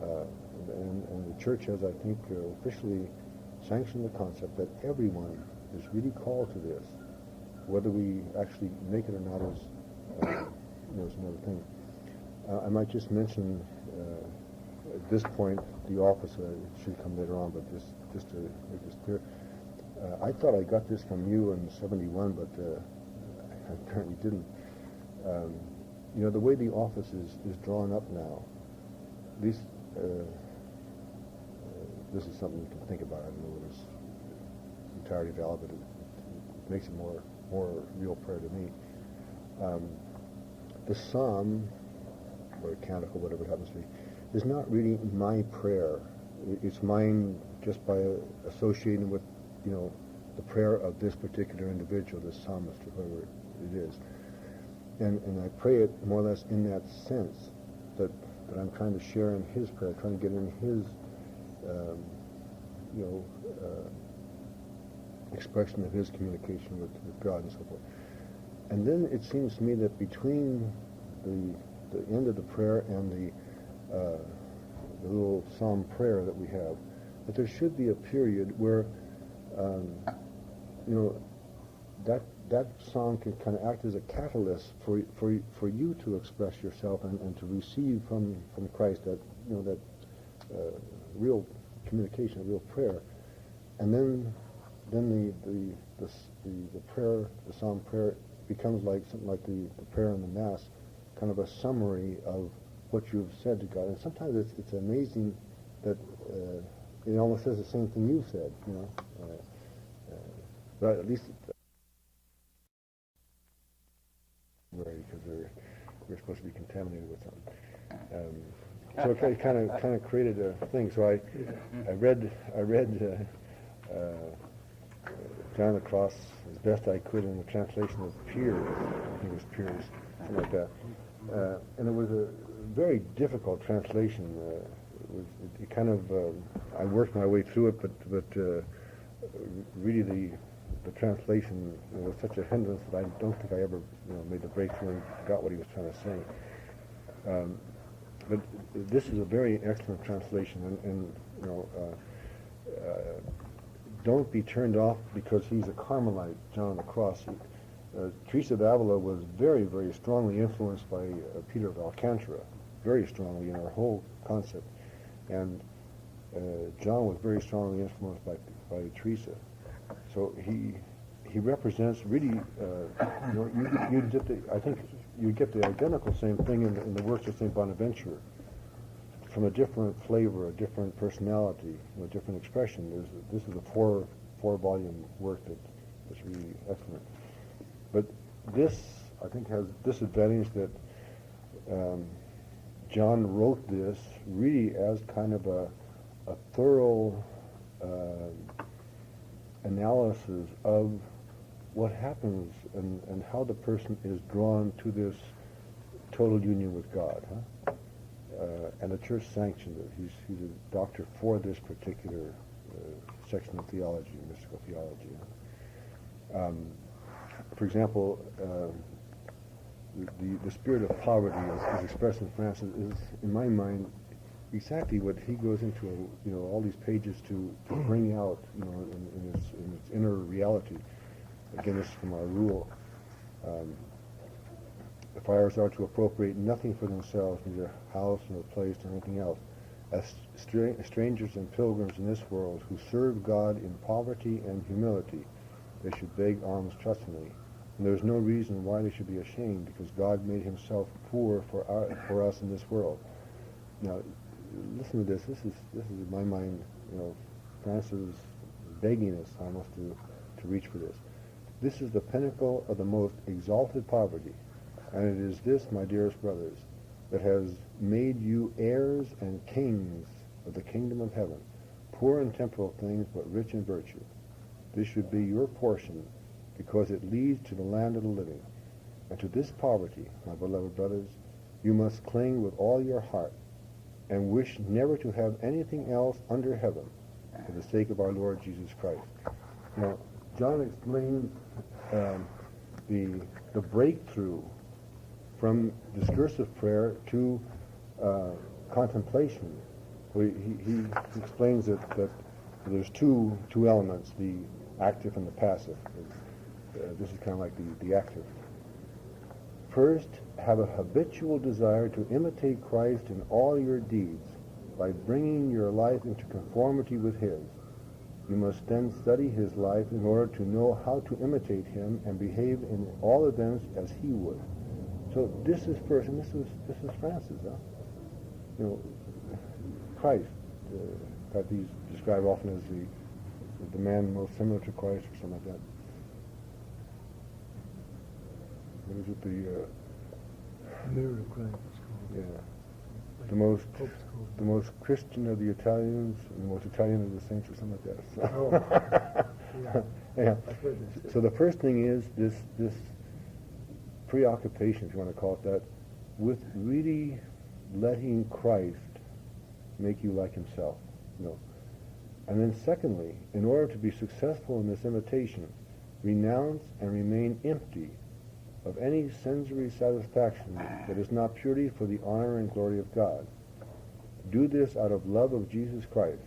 And the church has, I think, officially sanctioned the concept that everyone is really called to this. Whether we actually make it or not is, is another thing. I might just mention at this point the office. It should come later on, but just to make this clear, I thought I got this from you in '71, but I apparently didn't. The way the office is drawn up now, at least this is something you can think about. I don't know whether it's entirely valid, but it makes it more real prayer to me. The psalm, or canticle, whatever it happens to be, is not really my prayer. It's mine just by associating with, the prayer of this particular individual, this psalmist, or whoever it is. And I pray it more or less in that sense, that I'm trying to share in his prayer, trying to get in his, expression of his communication with God and so forth. And then it seems to me that between the end of the prayer and the little psalm prayer that we have, that there should be a period where, that psalm can kind of act as a catalyst for you to express yourself and to receive from Christ that real communication, real prayer, and then the prayer, the psalm prayer, becomes like something like the prayer in the Mass, kind of a summary of what you've said to God. And sometimes it's amazing that it almost says the same thing you said, but at least because we're supposed to be contaminated with something. So it kind of created a thing. So I read John the Cross as best I could in the translation of Piers. I think it was Piers, something like that. And it was a very difficult translation. It kind of I worked my way through it, but really the translation was such a hindrance that I don't think I ever made the breakthrough and got what he was trying to say. But this is a very excellent translation, and don't be turned off because he's a Carmelite, John of the Cross. Teresa of Avila was very, very strongly influenced by Peter of Alcantara, very strongly in her whole concept, and John was very strongly influenced by Teresa. So he represents really, I think you get the identical same thing in the works of St. Bonaventure, from a different flavor, a different personality, a different expression. This is a four-volume work that's really excellent. But this, I think, has this advantage that John wrote this really as kind of a thorough analysis of what happens and how the person is drawn to this total union with God. And the church sanctioned it. He's a doctor for this particular section of theology, mystical theology. For example, the spirit of poverty as expressed in Francis is, in my mind, exactly what he goes into, all these pages to bring out, in its inner reality. Again, this is from our rule. The friars are to appropriate nothing for themselves, neither house nor place nor anything else, as strangers and pilgrims in this world who serve God in poverty and humility. They should beg alms trustingly. And there is no reason why they should be ashamed, because God made himself poor for us in this world. Now, listen to this. This is in my mind, Francis begging us almost to reach for this. This is the pinnacle of the most exalted poverty, and it is this, my dearest brothers, that has made you heirs and kings of the kingdom of heaven, poor in temporal things, but rich in virtue. This should be your portion, because it leads to the land of the living. And to this poverty, my beloved brothers, you must cling with all your heart, and wish never to have anything else under heaven, for the sake of our Lord Jesus Christ. Now, John explains the breakthrough from discursive prayer to contemplation. He explains that there's two elements, the active and the passive. this is kind of like the active. First, have a habitual desire to imitate Christ in all your deeds by bringing your life into conformity with his. You must then study his life in order to know how to imitate him and behave in all events as he would. So this is first, and this is Francis, huh? You know, Christ, that he's described often as the man most similar to Christ or something like that. What is it, Mirror of Christ, it's called. yeah, Like the most Pope's called. the most Christian of the Italians and the most Italian of the saints or something like that. So. Yeah. Yeah. I've heard this. So the first thing is this preoccupation, if you want to call it that, with really letting Christ make you like himself. You know. And then secondly, in order to be successful in this imitation, renounce and remain empty of any sensory satisfaction that is not purely for the honor and glory of God. Do this out of love of Jesus Christ.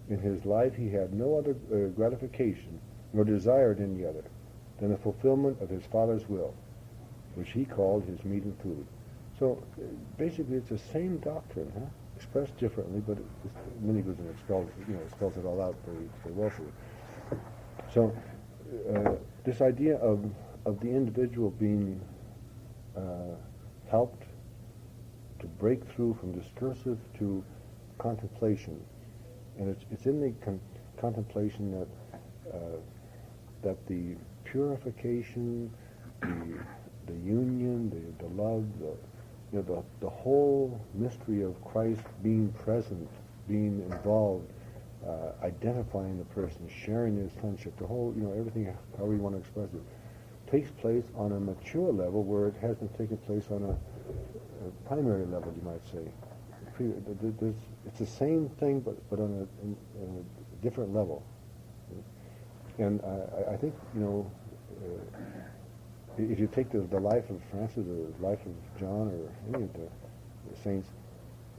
In his life he had no other gratification, nor desired any other, than the fulfillment of his Father's will, which he called his meat and food. So basically it's the same doctrine, huh? Expressed differently, but then he goes and spells it all out very well for you. So this idea of the individual being helped to break through from discursive to contemplation, and it's in the contemplation that the purification, the union, the love, the whole mystery of Christ being present, being involved, identifying the person, sharing his sonship, the whole, everything, however you want to express it, takes place on a mature level where it hasn't taken place on a primary level, you might say. It's the same thing, but on a different level. And I think, if you take the life of Francis or the life of John or any of the saints,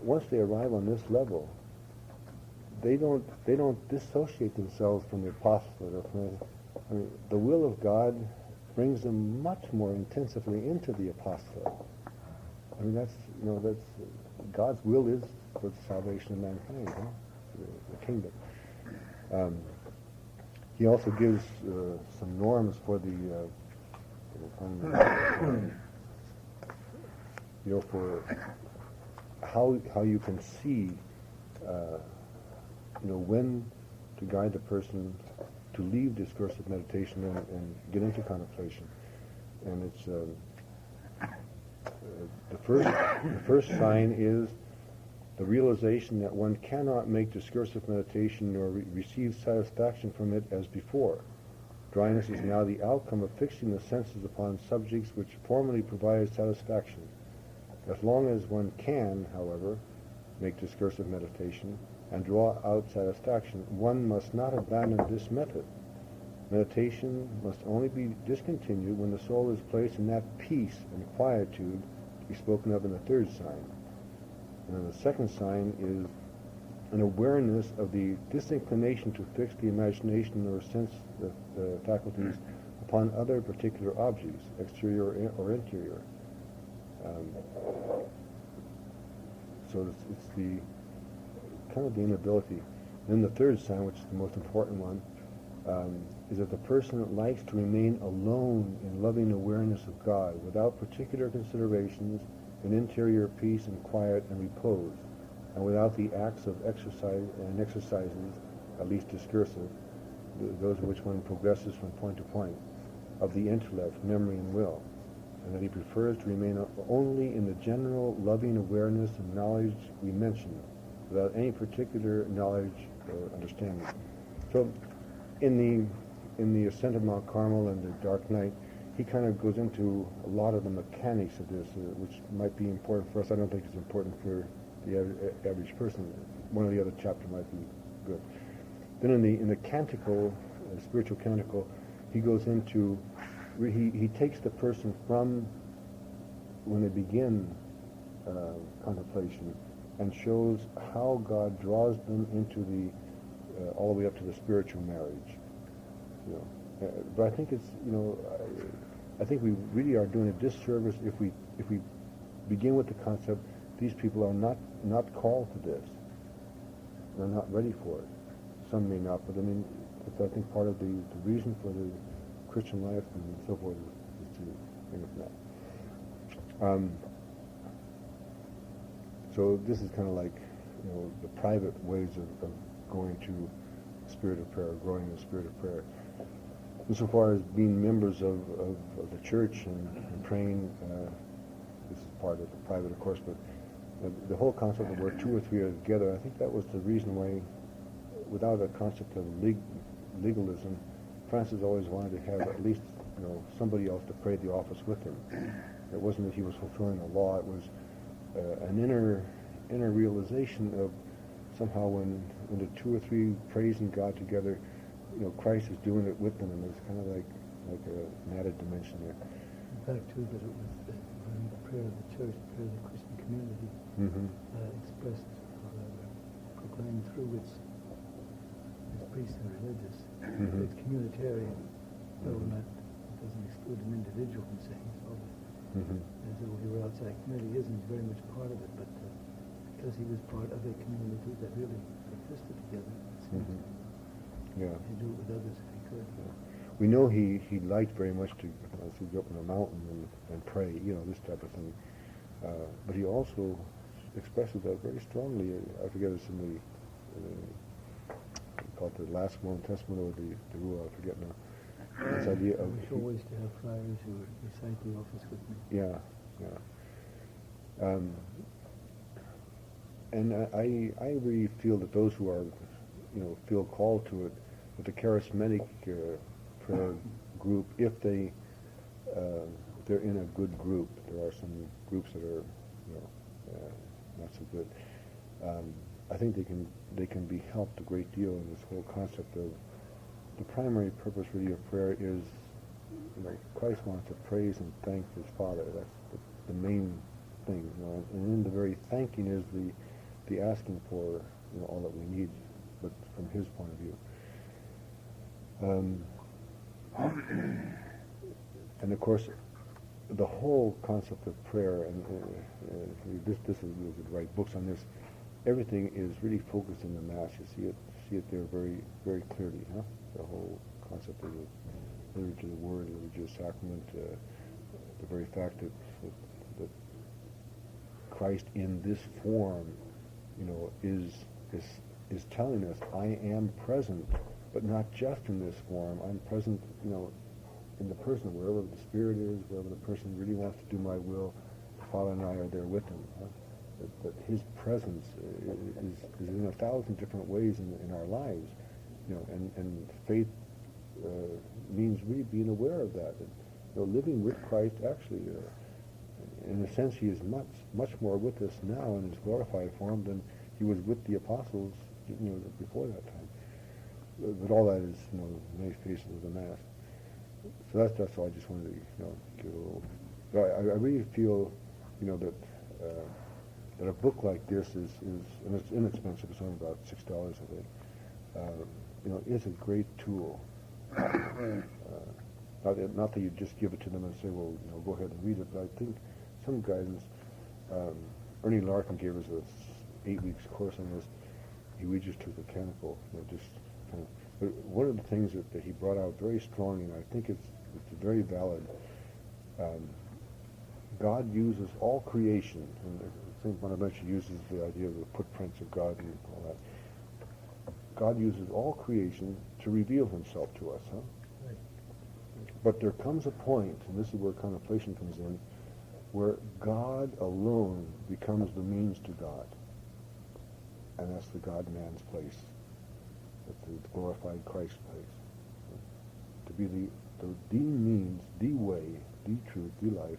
once they arrive on this level, they don't dissociate themselves from the apostolate or from the will of God brings them much more intensively into the apostolate. I mean, that's God's will is for the salvation of mankind, the kingdom. He also gives some norms for for how you can see, when to guide the person to leave discursive meditation and get into contemplation. And it's the first sign is the realization that one cannot make discursive meditation nor receive satisfaction from it as before. Dryness is now the outcome of fixing the senses upon subjects which formerly provided satisfaction. As long as one can, however, make discursive meditation and draw out satisfaction, one must not abandon this method. Meditation must only be discontinued when the soul is placed in that peace and quietude to be spoken of in the third sign. And then the second sign is an awareness of the disinclination to fix the imagination or sense faculties upon other particular objects, exterior or interior. So it's the kind of the inability. Then the third sign, which is the most important one, is that the person likes to remain alone in loving awareness of God without particular considerations, in interior peace and quiet and repose, and without the acts of exercises, at least discursive, those in which one progresses from point to point, of the intellect, memory, and will, and that he prefers to remain only in the general loving awareness and knowledge we mentioned, without any particular knowledge or understanding. So, in the Ascent of Mount Carmel and the Dark Night, he kind of goes into a lot of the mechanics of this, which might be important for us. I don't think it's important for the average person. One of the other chapters might be good. Then in the canticle, spiritual canticle, he goes into, he takes the person from when they begin contemplation and shows how God draws them into all the way up to the spiritual marriage. But I think it's, I think we really are doing a disservice if we begin with the concept these people are not called to this. They're not ready for it. Some may not, but I mean, it's, I think part of the reason for the Christian life and so forth is to bring it that. So this is kind of like, the private ways of going to spirit of prayer, growing in the spirit of prayer. Insofar as being members of the church and praying, this is part of the private, of course, but the whole concept of where two or three are together, I think that was the reason why, without a concept of legalism, Francis always wanted to have at least, somebody else to pray the office with him. It wasn't that he was fulfilling a law, it was an inner realization of somehow when the two or three praising God together, Christ is doing it with them, and there's kind of like an added dimension there. In fact, too, that it was when the prayer of the church, the prayer of the Christian community, expressed, proclaimed through its priests and religious, its communitarian, though not, it doesn't exclude an individual from saying so. As though he were outside community, isn't very much part of it, but because he was part of a community that really existed together, it seems. Yeah. He'd do it with others if he could. Yeah. We know he liked very much to go up on a mountain and pray, this type of thing. But he also expresses that very strongly. I forget it's in the called the last Mormon Testament or the rule. I forget now. This idea of I always to have friars who recite the office with me. Yeah. And I really feel that those who are, feel called to it, with the charismatic prayer group, if they're in a good group. There are some groups that are, not so good. I think they can be helped a great deal in this whole concept of the primary purpose really of prayer is, Christ wants to praise and thank his Father. That's the main thing, and in the very thanking is the asking for, all that we need, but from his point of view. And of course, the whole concept of prayer, and this is, you could write books on this. Everything is really focused in the Mass. You see it there very, very clearly, huh? The whole concept of the liturgy of the Word, liturgy of sacrament, the very fact that Christ in this form, is telling us, I am present, but not just in this form. I'm present, in the person, wherever the Spirit is, wherever the person really wants to do my will. The Father and I are there with him. Huh? That his presence is in 1,000 different ways in our lives, and faith means really being aware of that. And, living with Christ, actually, in a sense, he is much more with us now in his glorified form than he was with the apostles, before that time. But all that is, many faces of the Mass. So that's all I just wanted to, give a little. But I really feel, that a book like this is and it's inexpensive. It's only about $6, I think. Is a great tool. Not that you just give it to them and say, well, go ahead and read it. But I think some guidance. Ernie Larkin gave us a 8 weeks course on this. We just took the mechanical, just kind of. But one of the things that he brought out very strongly, and I think it's very valid. God uses all creation, and St. Bonaventure uses the idea of the footprints of God and all that. God uses all creation to reveal himself to us, huh? Right. But there comes a point, and this is where contemplation comes in, where God alone becomes the means to God. And that's the God-man's place. That's the glorified Christ place. To be the means, the way, the truth, the life,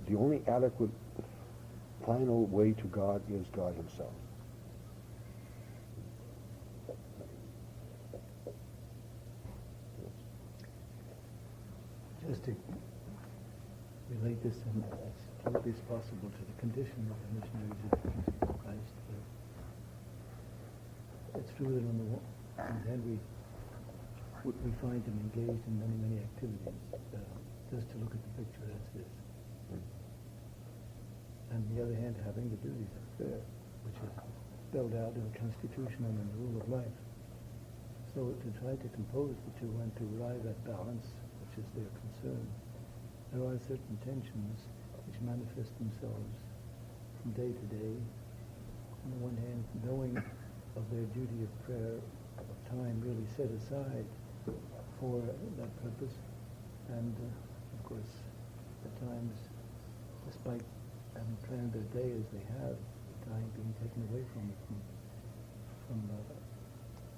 the only adequate final way to God is God himself. Just to relate this as closely as possible to the condition of the missionaries of Christ. It's true that on the one hand we we find him engaged in many, many activities, just to look at the picture as is. And on the other hand, having the duties of prayer, which is spelled out in the Constitution and in the rule of life. So to try to compose the two and to arrive at balance, which is their concern, there are certain tensions which manifest themselves from day to day. On the one hand, knowing of their duty of prayer, of time really set aside for that purpose, and of course, at times, despite having planned their day as they have, time being taken away from it, from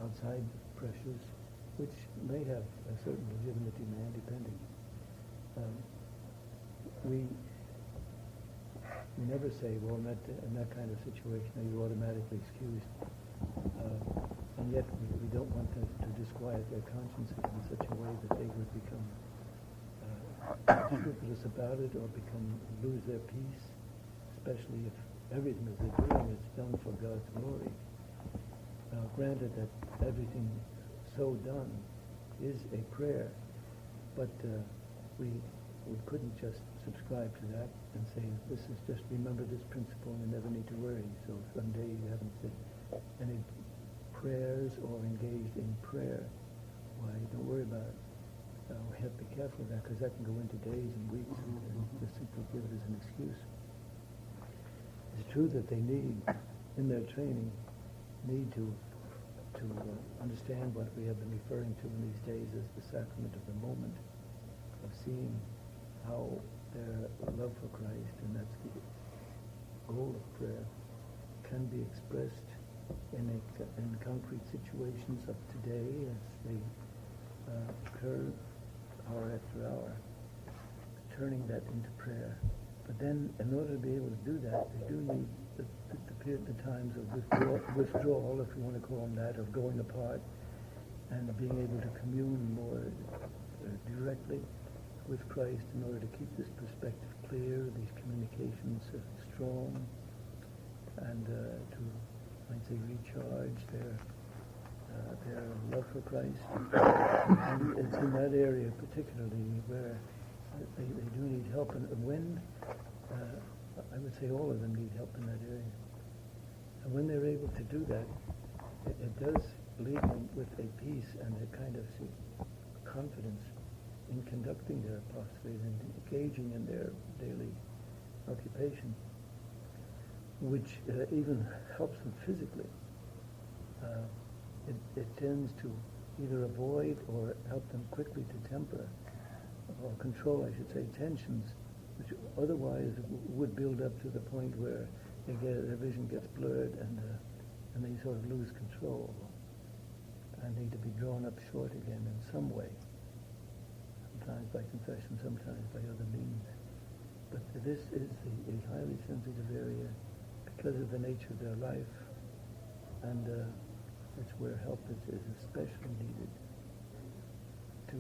outside pressures, which may have a certain legitimate demand, depending. We never say, well, in that kind of situation, are you automatically excused? And yet, we don't want to disquiet their consciences in such a way that they would become scrupulous about it or lose their peace, especially if everything that they're doing is done for God's glory. Granted that everything so done is a prayer, but we couldn't just subscribe to that and say, this is just remember this principle and you never need to worry. So if someday you haven't said any prayers or engaged in prayer, why, don't worry about it. We have to be careful of that, because that can go into days and weeks and just simply give it as an excuse. It's true that they need, in their training, need to understand what we have been referring to in these days as the sacrament of the moment, of seeing how their love for Christ, and that's the goal of prayer, can be expressed in concrete situations of today as they occur hour after hour, turning that into prayer. But then, in order to be able to do that, they do need the times of withdrawal, if you want to call them that, of going apart and being able to commune more directly with Christ in order to keep this perspective clear, these communications strong, and to, I'd say, recharge their love for Christ. And it's in that area particularly where they do need help. And when, I would say all of them need help in that area. And when they're able to do that, it does leave them with a peace and a kind of confidence in conducting their apostolate and engaging in their daily occupation, which even helps them physically. It tends to either avoid or help them quickly to temper or control, I should say, tensions which otherwise would build up to the point where their vision gets blurred and they sort of lose control and need to be drawn up short again in some way, sometimes by confession, sometimes by other means. But this is a highly sensitive area because of the nature of their life, and it's where help is especially needed to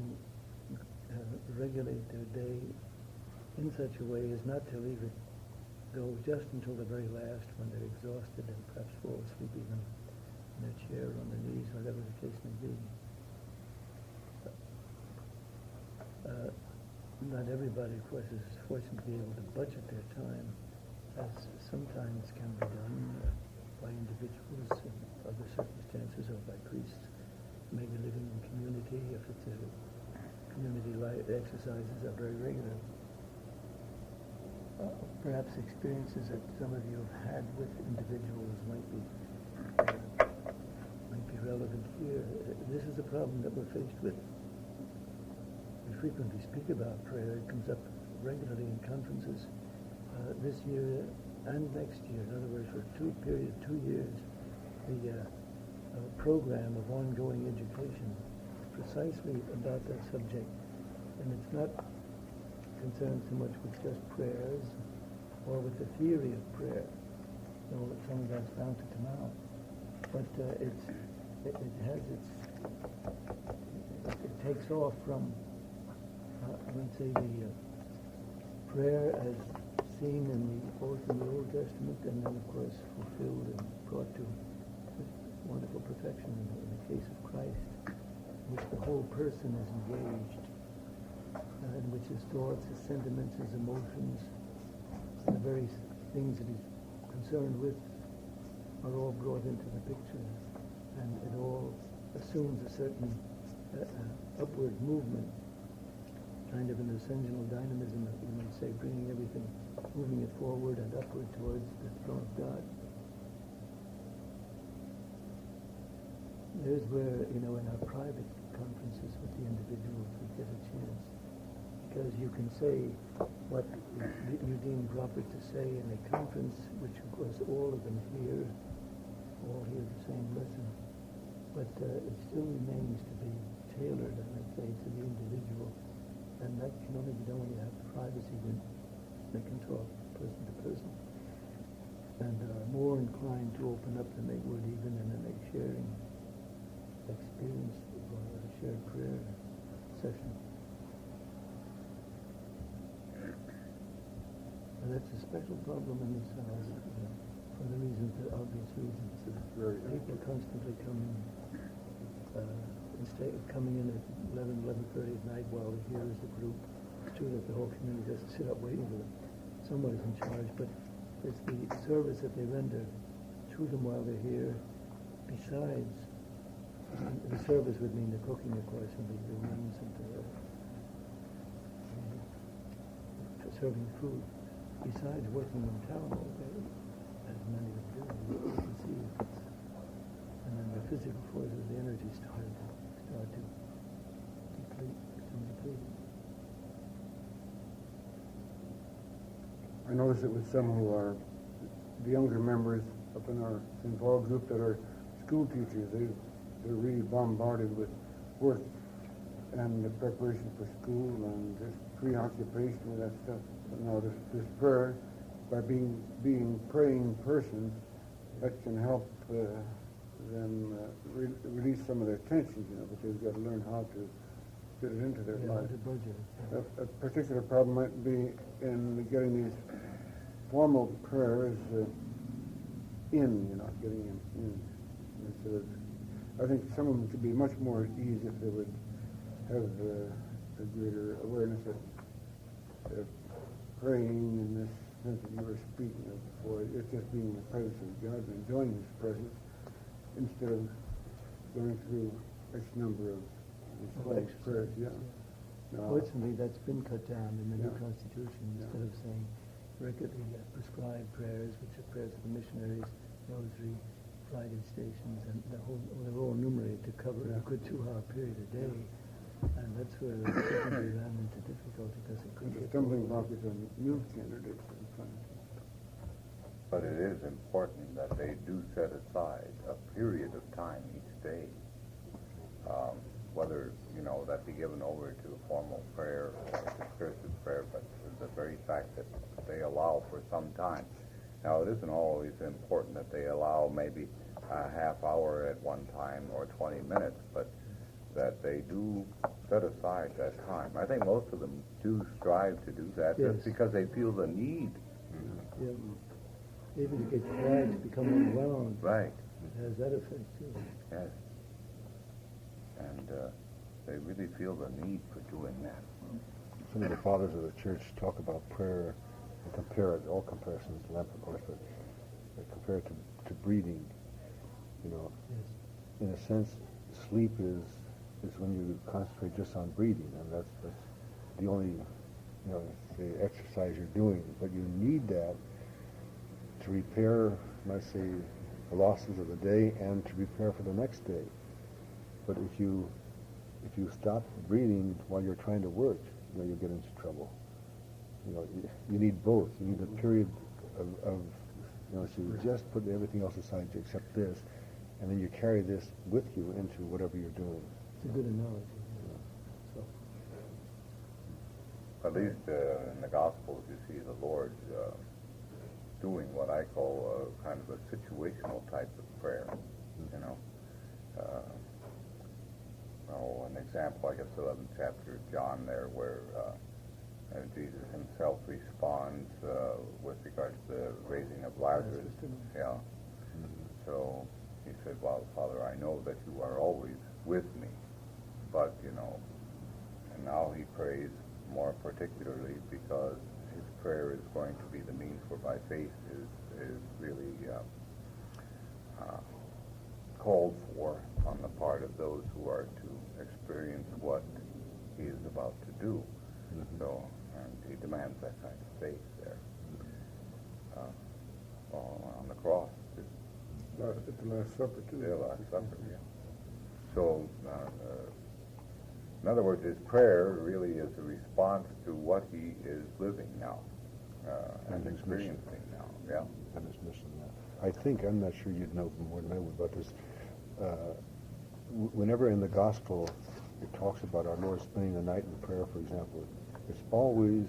regulate their day in such a way as not to leave it go just until the very last when they're exhausted and perhaps fall asleep even in their chair or on their knees, whatever the case may be. Not everybody, of course, is fortunate to be able to budget their time, as sometimes can be done by individuals in other circumstances or by priests, maybe living in community if it's a community life exercises are very regular. Perhaps experiences that some of you have had with individuals might be relevant here. This is a problem that we're faced with. We frequently speak about prayer. It comes up regularly in conferences this year and next year. In other words, for a period of 2 years, the program of ongoing education precisely about that subject. And it's not concerned so much with just prayers or with the theory of prayer, though some of that's bound to come out. But it takes off from, I would say, the prayer as seen both in the Old Testament and then, of course, fulfilled and brought to wonderful perfection in the case of Christ. in which the whole person is engaged, in which his thoughts, his sentiments, his emotions, and the very things that he's concerned with are all brought into the picture, and it all assumes a certain upward movement, kind of an ascensional dynamism, you might say, bringing everything, moving it forward and upward towards the throne of God. There's where, in our private conferences with the individuals, we get a chance. Because you can say what you deem proper to say in a conference, which was all of them here, all hear the same lesson. But it still remains to be tailored, I might say, to the individual. And that can only be done when you have privacy, when they can talk person to person. And are more inclined to open up than they would even in a sharing experience or a shared prayer session. And that's a special problem in this house, for the reasons, the obvious reasons. People constantly coming in at 11:30 at night while they're here as a group. It's true that the whole community doesn't sit up waiting for them. Somebody's in charge, but it's the service that they render to them while they're here. Besides, the service would mean the cooking, of course, and the rooms and serving food. Besides working in town all day, as many of them do, you can see it. And then the physical forces, the energy start to become depleted. I notice it with some who are the younger members up in our St. Paul group that are school teachers. They're really bombarded with work and the preparation for school and just preoccupation with that stuff. But now this prayer, by being praying persons, that can help them release some of their tensions, but they've got to learn how to fit it into their life. A particular problem might be in getting these formal prayers getting them in. Instead of, I think some of them could be much more at ease if they would have a greater awareness that praying in this sense that you were speaking of before, it's just being in the presence of God and enjoying His presence instead of going through X number of these prayers. Yeah. Fortunately, that's been cut down in the new Constitution. Instead of saying regularly prescribed prayers, which are prayers of the missionaries, rosary, Friday stations, and they're all enumerated to cover a good 2-hour period a day. And that's where we ran into difficulty because it couldn't. The stumbling block is on new candidates. But it is important that they do set aside a period of time each day, whether, that be given over to a formal prayer or a discursive prayer, but the very fact that they allow for some time. Now, it isn't always important that they allow maybe a half hour at one time or 20 minutes, but that they do set aside that time. I think most of them do strive to do that just because they feel the need. Yeah. Even to get quiet, to become overwhelmed. Right. It has that effect, too. Yes. And they really feel the need for doing that. Some of the fathers of the church talk about prayer and compare it, all comparisons left, of course, but they compare it to breathing. Yes. In a sense, sleep is when you concentrate just on breathing, and that's the only the exercise you're doing. But you need that to repair, let's say, the losses of the day and to prepare for the next day. But if you stop breathing while you're trying to work, you'll get into trouble. You need both. You need a period of so you just put everything else aside except this, and then you carry this with you into whatever you're doing. It's a good analogy. So. At least in the Gospels, you see the Lord doing what I call kind of a situational type of prayer. An example, I guess, 11th chapter of John there, where Jesus himself responds with regard to the raising of Lazarus. Yeah. Mm-hmm. So he said, "Well, Father, I know that you are always with me, but, you know, and now he prays more particularly because his prayer is going to be the means whereby faith is really called for on the part of those who are to experience what he is about to do. So, and he demands that kind of faith there. On the cross, too. At the Last Supper, too. The Last Supper, yeah. So, in other words, his prayer really is a response to what he is living now and his experiencing now. Yeah. And his mission. Yeah. I think, I'm not sure you'd know more than I would about this. Whenever in the gospel it talks about our Lord spending the night in prayer, for example, it's always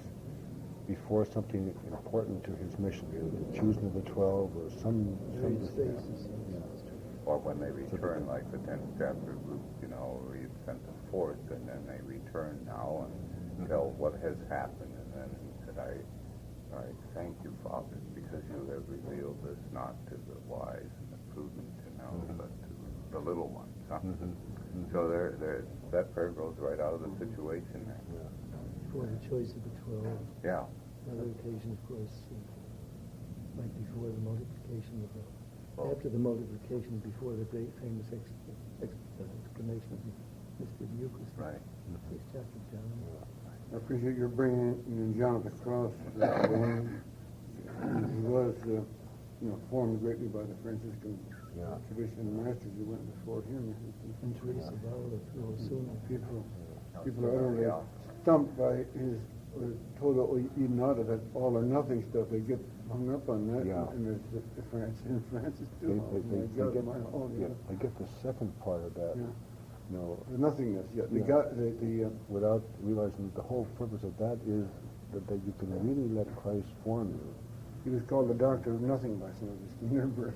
before something important to his mission, the choosing of the 12 or some Or when they return, like the 10th chapter of Luke, you know, where he sent them forth, and then they return now and tell what has happened. And then he said, I thank you, Father, because you have revealed this not to the wise and the prudent, you know, but to the little ones. Huh? So that prayer goes right out of the situation there. Before the choice of the 12. Yeah. Another occasion, of course, right before the multiplication of the, after the multiplication, before the great famous explanation of the mystery of the Eucharist. Right. First chapter of John. I appreciate your bringing in John at the cross. He was, formed greatly by the Franciscan tradition and masters who went before him. And Teresa of Avila, too, soon. People are utterly stumped by his, told Eden out of that all or nothing stuff. They get hung up on that. Yeah. And there's the Francis too. I get the second part of that. Yeah. You know, The nothingness. Yeah. without realizing that the whole purpose of that is that you can really let Christ form you. He was called the doctor of nothing by some of his Nuremberg.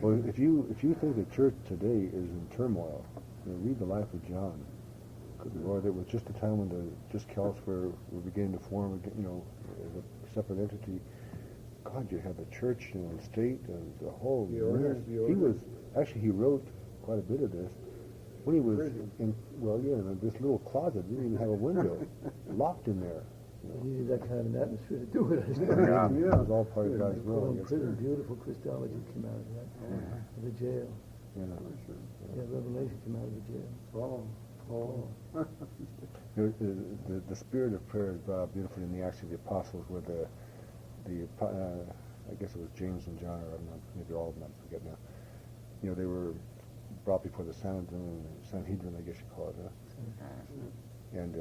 Well, if you think the church today is in turmoil, read the life of John. Good Lord, it was just a time when the Calcs were beginning to form, as a separate entity. God, you had the church and state and the whole. The orders. He was actually, he wrote quite a bit of this when he was in this little closet. He didn't even have a window, locked in there. He needed that kind of an atmosphere to do it, I suppose. It was all part of God's will. Prison, beautiful Christology came out of that. The jail. Yeah, Revelation came out of the jail. The spirit of prayer is brought out beautifully in the Acts of the Apostles, where I guess it was James and John, or maybe all of them, I forget now. They were brought before the Sanhedrin, I guess you call it, and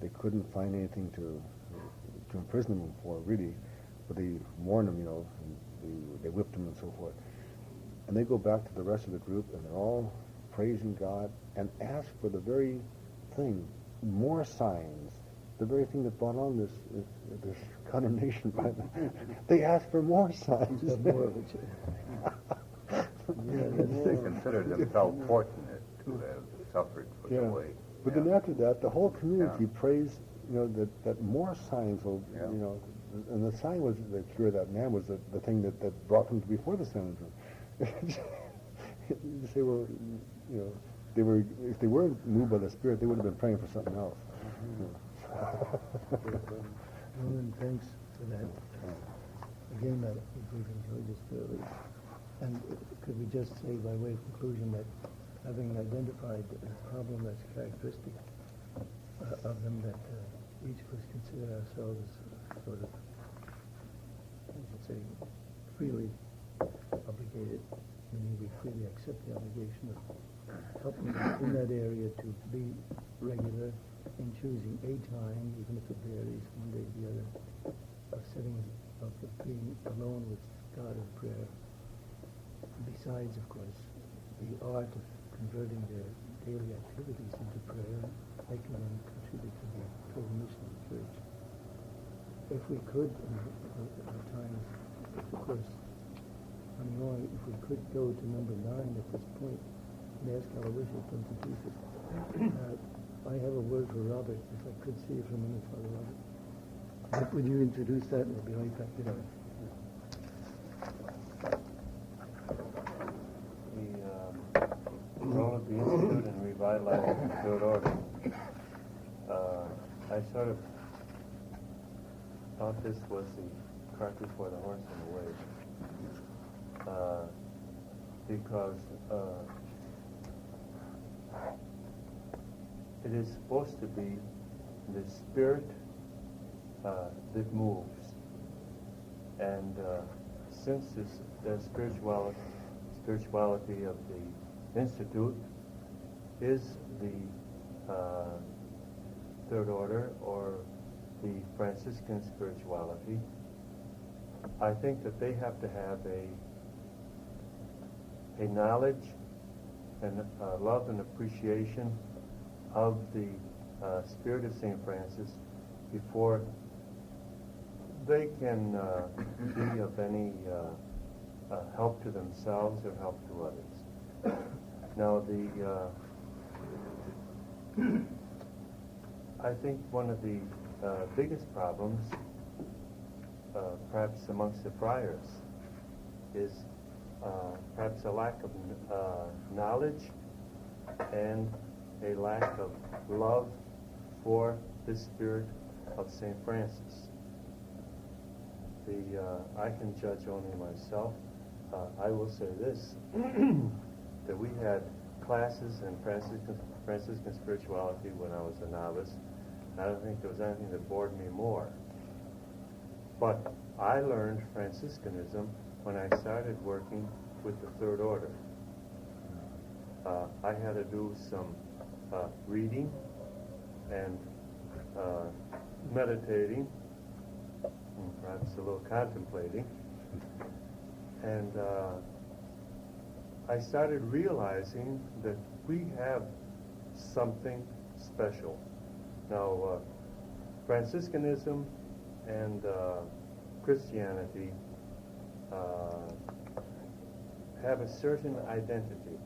they couldn't find anything to imprison them for, really, but they warned them, and they whipped them and so forth. And they go back to the rest of the group, and they're all praising God and ask for the very thing, more signs, the very thing that brought on this condemnation by them. They asked for more signs. More of it. They considered themselves fortunate to have suffered for the way. But then after that, the whole community praised, that more signs will, and the sign was the cure of that man was the thing that brought them before the Sanhedrin. They were, if they weren't moved by the Spirit, they would have been praying for something else. And thanks for that. Again, that we've enjoyed this thoroughly. And could we just say, by way of conclusion, that having identified the problem that's characteristic of them, that each of us consider ourselves sort of, I should say, freely obligated, meaning we freely accept the obligation of helping in that area to be regular in choosing a time, even if it varies one day to the other, of being alone with God in prayer. Besides, of course, the art of converting their daily activities into prayer, making them contribute to the total mission of the church. If we could, at times, of course, running on, if we could go to number 9 at this point and ask Aloysius to introduce it. I have a word for Robert, if I could see you for a minute, Father Robert. Would you introduce that, and we'll be right back to that. We revitalizing the Third Order, I sort of thought this was the cart before the horse in a way. Because it is supposed to be the spirit that moves. And since the spirituality of the Institute is the Third Order or the Franciscan spirituality, I think that they have to have a knowledge and love and appreciation of the spirit of St. Francis before they can be of any help to themselves or help to others. Now, I think one of the biggest problems, perhaps amongst the friars, is perhaps a lack of knowledge and a lack of love for the spirit of St. Francis. I can judge only myself. I will say this, that we had classes in Franciscan spirituality when I was a novice, and I don't think there was anything that bored me more. But I learned Franciscanism when I started working with the Third Order. I had to do some reading and meditating, and perhaps a little contemplating, and I started realizing that we have something special. Now, Franciscanism and Christianity have a certain identity.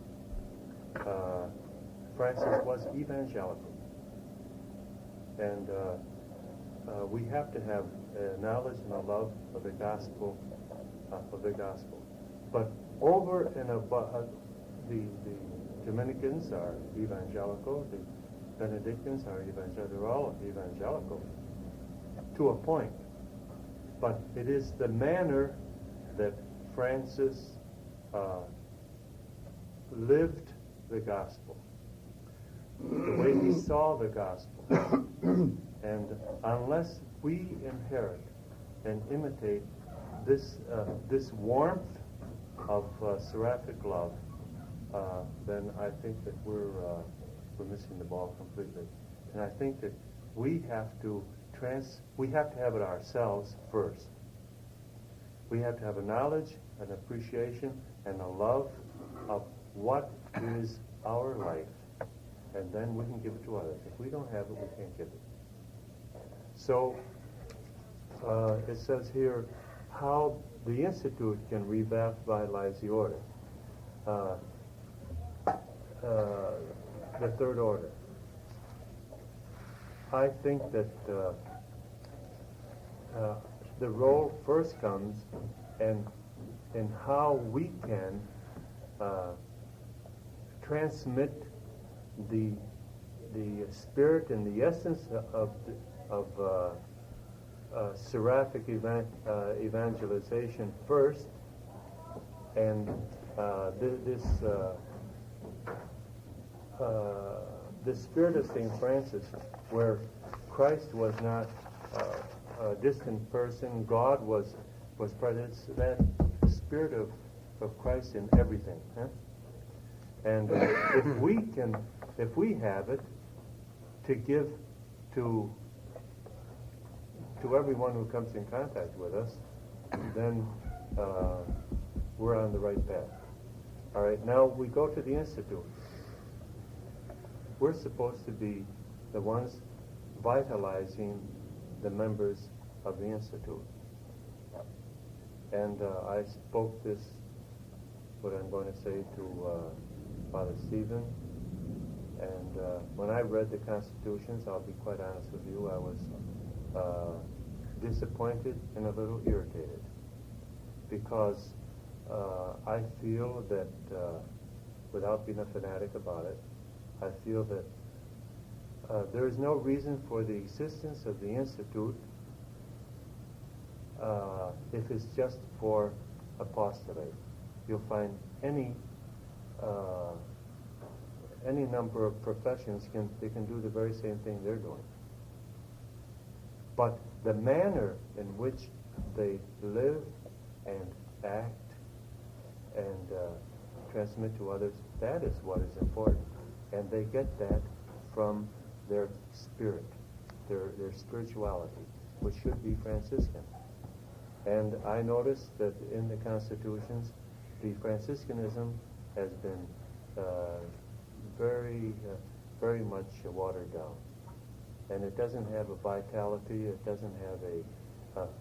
Francis was evangelical, and we have to have a knowledge and a love of the gospel. But over and above, the Dominicans are evangelical, the Benedictines are evangelical, they're all evangelical to a point. But it is the manner that Francis lived the gospel, the way he saw the gospel. And unless we inherit and imitate this warmth of seraphic love, then I think that we're missing the ball completely. And I think that we have to have it ourselves first. We have to have a knowledge, an appreciation, and a love of what is our life, and then we can give it to others. If we don't have it, we can't give it. So it says here how the Institute can revitalize the order, the Third Order. I think that the role first comes in how we can transmit the spirit and the essence of seraphic evangelization first, and this spirit of St. Francis, where Christ was not a distant person, God was present. It's that spirit of Christ in everything. Huh? And if we have it, to give to everyone who comes in contact with us, then we're on the right path. All right, now we go to the Institute. We're supposed to be the ones vitalizing the members of the Institute. And I spoke what I'm going to say, to Father Stephen. And when I read the constitutions, I'll be quite honest with you, I was disappointed and a little irritated, because I feel that, without being a fanatic about it, I feel that there is no reason for the existence of the Institute if it's just for apostolate. You'll find any number of professions they can do the very same thing they're doing. But the manner in which they live and act and transmit to others, that is what is important. And they get that from their spirit, their spirituality, which should be Franciscan. And I noticed that in the constitutions, the Franciscanism has been very much watered down. And it doesn't have a vitality, it doesn't have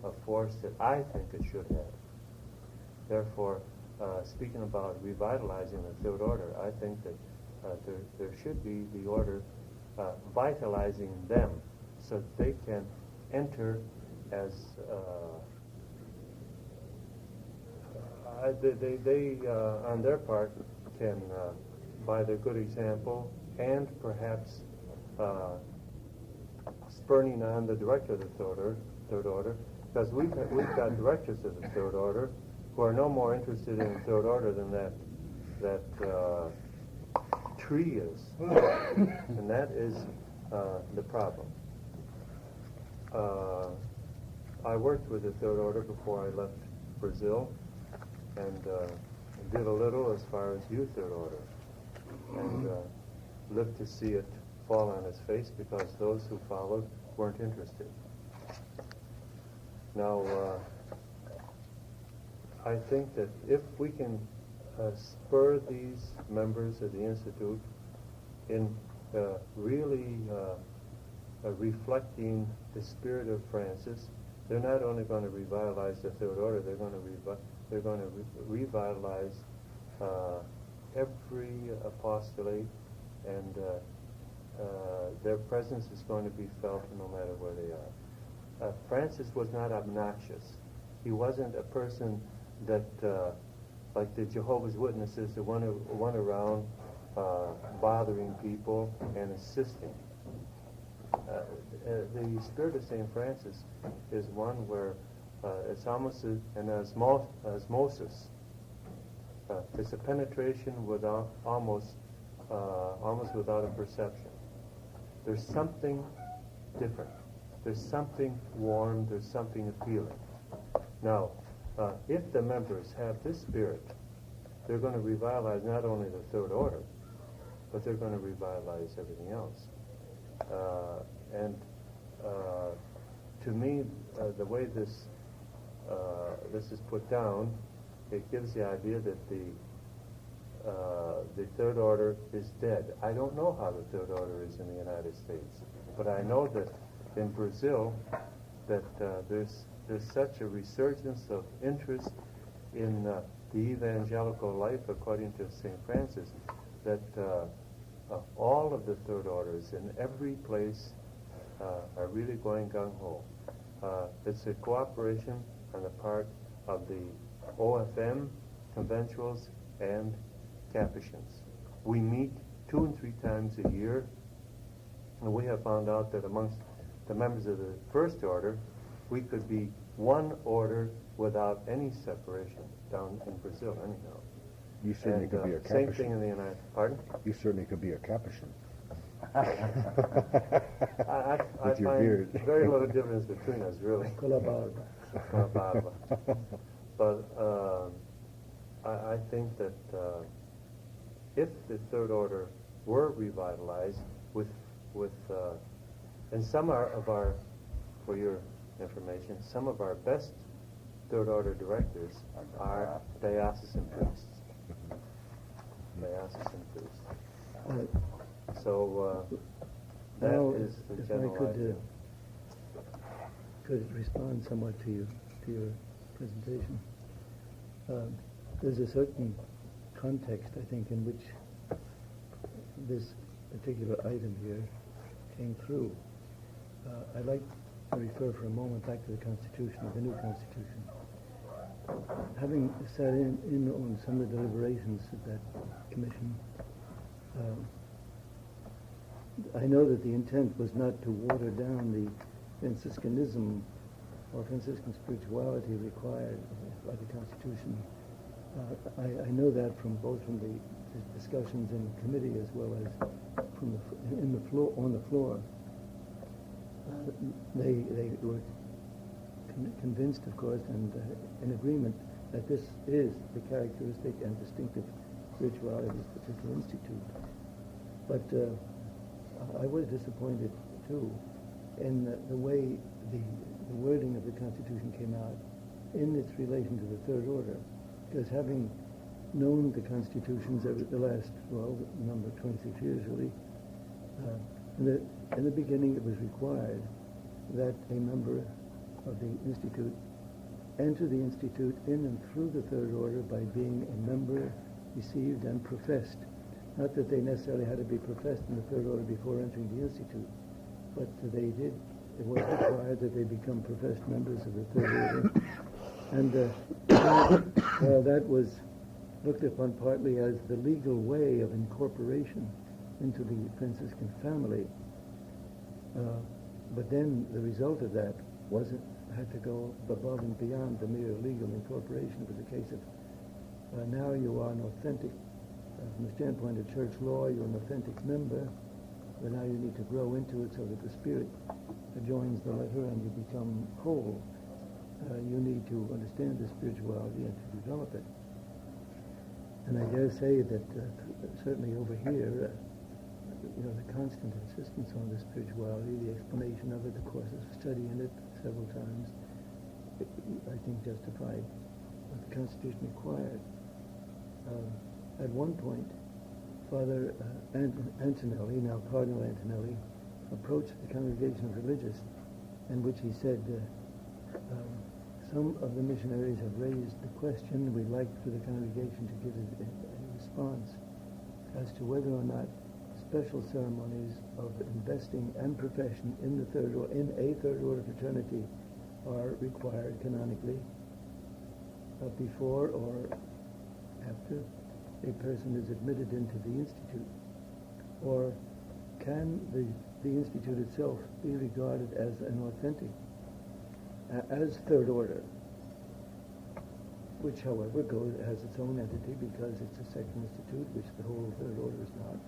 a force that I think it should have. Therefore, speaking about revitalizing the Third Order, I think that there should be the Order vitalizing them so that they can enter as they on their part can by their good example and perhaps spurning on the director of the Third Order, because we've got directors of the Third Order who are no more interested in the Third Order than that tree is, and that is the problem. I worked with the Third Order before I left Brazil, and did a little as far as youth Third Order, and lived to see it fall on its face because those who followed weren't interested. Now, I think that if we can spur these members of the Institute in really reflecting the spirit of Francis, they're not only going to revitalize the Third Order, they're going to revitalize every apostolate, and their presence is going to be felt no matter where they are. Francis was not obnoxious. He wasn't a person that, like the Jehovah's Witnesses, that went around bothering people and assisting. The spirit of St. Francis is one where it's almost an osmosis. It's a penetration without almost without a perception. There's something different. There's something warm. There's something appealing. Now, if the members have this spirit, they're going to revitalize not only the Third Order, but they're going to revitalize everything else. To me, the way this is put down, it gives the idea that the Third Order is dead. I don't know how the Third Order is in the United States, but I know that in Brazil, that there's such a resurgence of interest in the evangelical life, according to St. Francis, that all of the Third Orders in every place are really going gung-ho. It's a cooperation on the part of the OFM, conventuals, and Capuchins. We meet 2 and 3 times a year, and we have found out that amongst the members of the First Order, we could be one order without any separation down in Brazil, anyhow. You certainly could be a Same Capuchin. thing in the United... Pardon? You certainly could be a Capuchin. I With your find beard. very little difference between us, really. Colabarba. But I think that if the Third Order were revitalized with and some of our, for your information, some of our best Third Order directors are diocesan priests. Diocesan priests. So that now, is the if general I idea. could respond somewhat to your presentation. There's a certain context, I think, in which this particular item here came through. I'd like to refer for a moment back to the Constitution, the new Constitution. Having sat in on some of the deliberations of that commission, I know that the intent was not to water down the Franciscanism or Franciscan spirituality required by the Constitution. I know that from the discussions in committee as well as from on the floor. They were convinced, of course, and in agreement that this is the characteristic and distinctive spirituality of this particular institute. But I was disappointed too in the way the wording of the Constitution came out in its relation to the Third Order, because having known the constitutions over the last, number 26 years really, in the beginning it was required that a member of the institute enter the institute in and through the Third Order by being a member, received, and professed. Not that they necessarily had to be professed in the Third Order before entering the institute, but they did. It was required that they become professed members of the Third Order. And while that was looked upon partly as the legal way of incorporation into the Franciscan family, but then the result of that had to go above and beyond the mere legal incorporation. It was a case of now you are an authentic, from the standpoint of church law, you're an authentic member, but now you need to grow into it so that the Spirit joins the letter and you become whole. You need to understand the spirituality and to develop it. And I dare say that certainly over here, the constant insistence on the spirituality, the explanation of it, the courses of study in it several times, I think justified what the Constitution required. At one point, Father Antonelli, now Cardinal Antonelli, approached the Congregation of Religious, in which he said, some of the missionaries have raised the question, we'd like for the congregation to give a response as to whether or not special ceremonies of investing and profession in a third order fraternity are required canonically before or after a person is admitted into the institute, or can the institute itself be regarded as an authentic, as third order, which however has its own entity because it's a second institute, which the whole third order is not.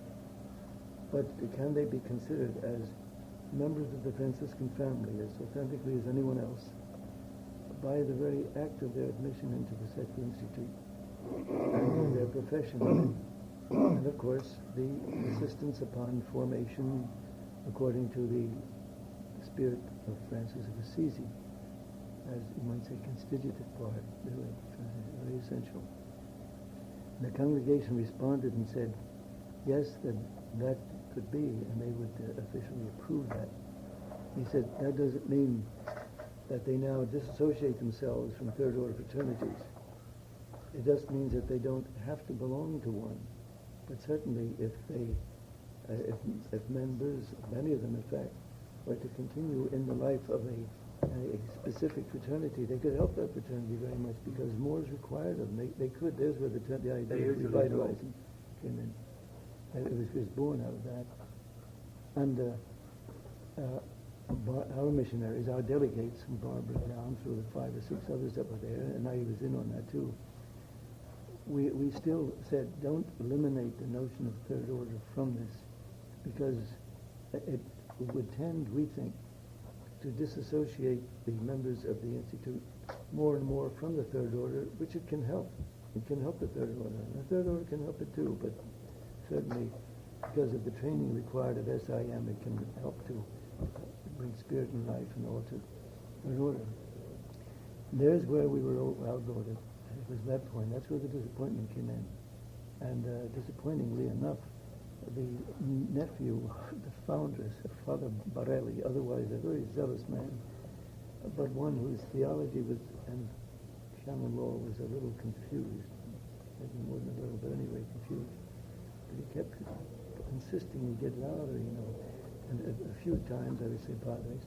But can they be considered as members of the Franciscan family as authentically as anyone else by the very act of their admission into the secular institute and their profession? And of course, the insistence upon formation according to the spirit of Francis of Assisi, as you might say, constitutive part, really, very essential. The congregation responded and said, yes, that could be, and they would officially approve that. He said, that doesn't mean that they now disassociate themselves from third order fraternities. It just means that they don't have to belong to one. But certainly if members, many of them in fact, were to continue in the life of a specific fraternity, they could help that fraternity very much because more is required of them. They could. There's where the idea of revitalizing came in. It was born out of that. And our missionaries, our delegates from Barbara down through the 5 or 6 others that were there, and I was in on that too, we still said, don't eliminate the notion of third order from this, because it would tend, we think, to disassociate the members of the Institute more and more from the third order, which it can help. It can help the third order. And the third order can help it too, but certainly because of the training required at SIM, it can help to bring spirit and life and all to third order. There's where we were outvoted. It was that point. That's where the disappointment came in. And disappointingly enough, the nephew of the founders, Father Barelli, otherwise a very zealous man, but one whose theology and canon law was a little confused, maybe more than a little, but anyway confused. But he kept insisting he get louder, And a few times I would say, Padre,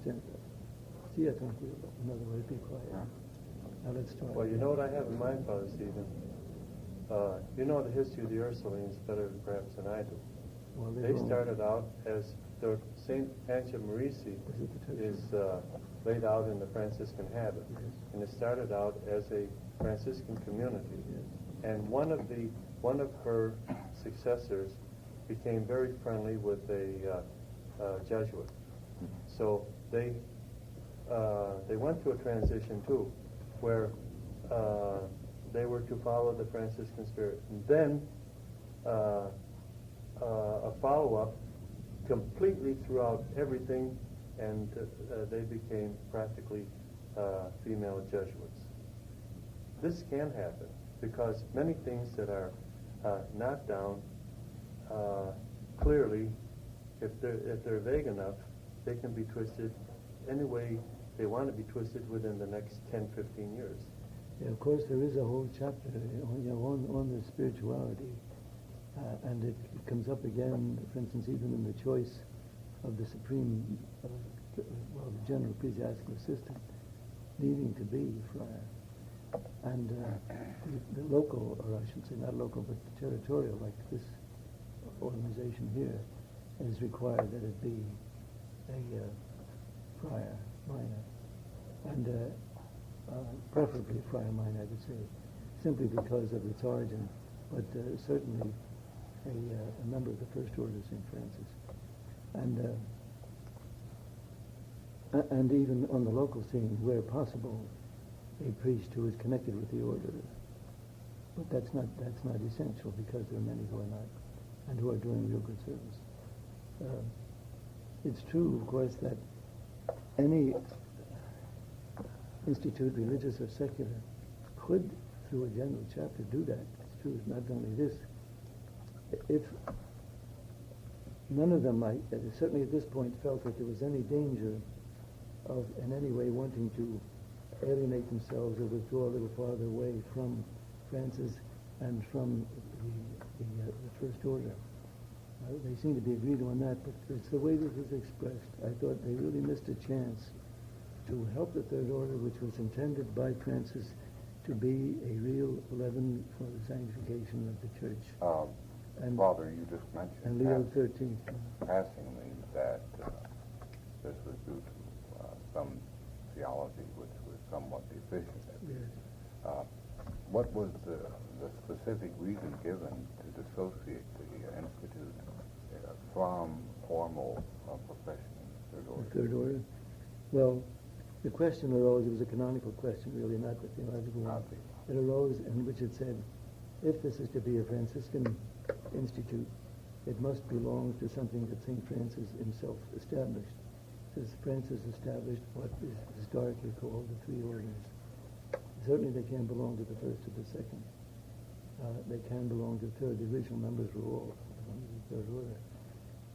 sia tranquillo. In other words, be quiet. Now let's start. Well, you know what I have in mind, Father Stephen? You know the history of the Ursulines better perhaps than I do. Well, They started out as the Saint Pancha Marisi is laid out in the Franciscan habit, and it started out as a Franciscan community. And one of her successors became very friendly with a Jesuit. So they went through a transition too, where they were to follow the Franciscan spirit. And then a follow-up completely throughout everything, and they became practically female Jesuits. This can happen because many things that are not down clearly, if they're vague enough, they can be twisted any way they want to be twisted within the next 10, 15 years. Yeah, of course, there is a whole chapter on the spirituality, and it comes up again, for instance, even in the choice of the supreme, the general ecclesiastical assistant needing to be friar. And the local, or I should say not local, but territorial, like this organization here, is required that it be a friar minor, and preferably friar minor, I would say, simply because of its origin, but certainly a member of the First Order of St. Francis. And even on the local scene, where possible, a priest who is connected with the order. But that's not essential, because there are many who are not, and who are doing real good service. It's true, of course, that any institute, religious or secular, could, through a general chapter, do that. It's true. Not only this, if none of them, certainly at this point, felt that there was any danger of, in any way, wanting to alienate themselves or withdraw a little farther away from Francis and from the First Order. They seem to be agreed on that, but it's the way this was expressed. I thought they really missed a chance to help the Third Order, which was intended by Francis to be a real leaven for the sanctification of the Church. And Father, you just mentioned and Leo XIII. Passingly that this was due to some theology which was somewhat deficient. Yes. What was the specific reason given to dissociate the institute from formal profession in the Third Order? The Third Order? Well, the question arose, it was a canonical question really, not the theological one. It arose in which it said, if this is to be a Franciscan institute, it must belong to something that St. Francis himself established. Since Francis established what is historically called the three orders. Certainly they can't belong to the first or the second. They can belong to the third. The original members were all belong to the Third Order.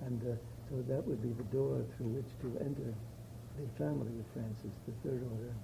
And so that would be the door through which to enter the family of Francis, the Third Order.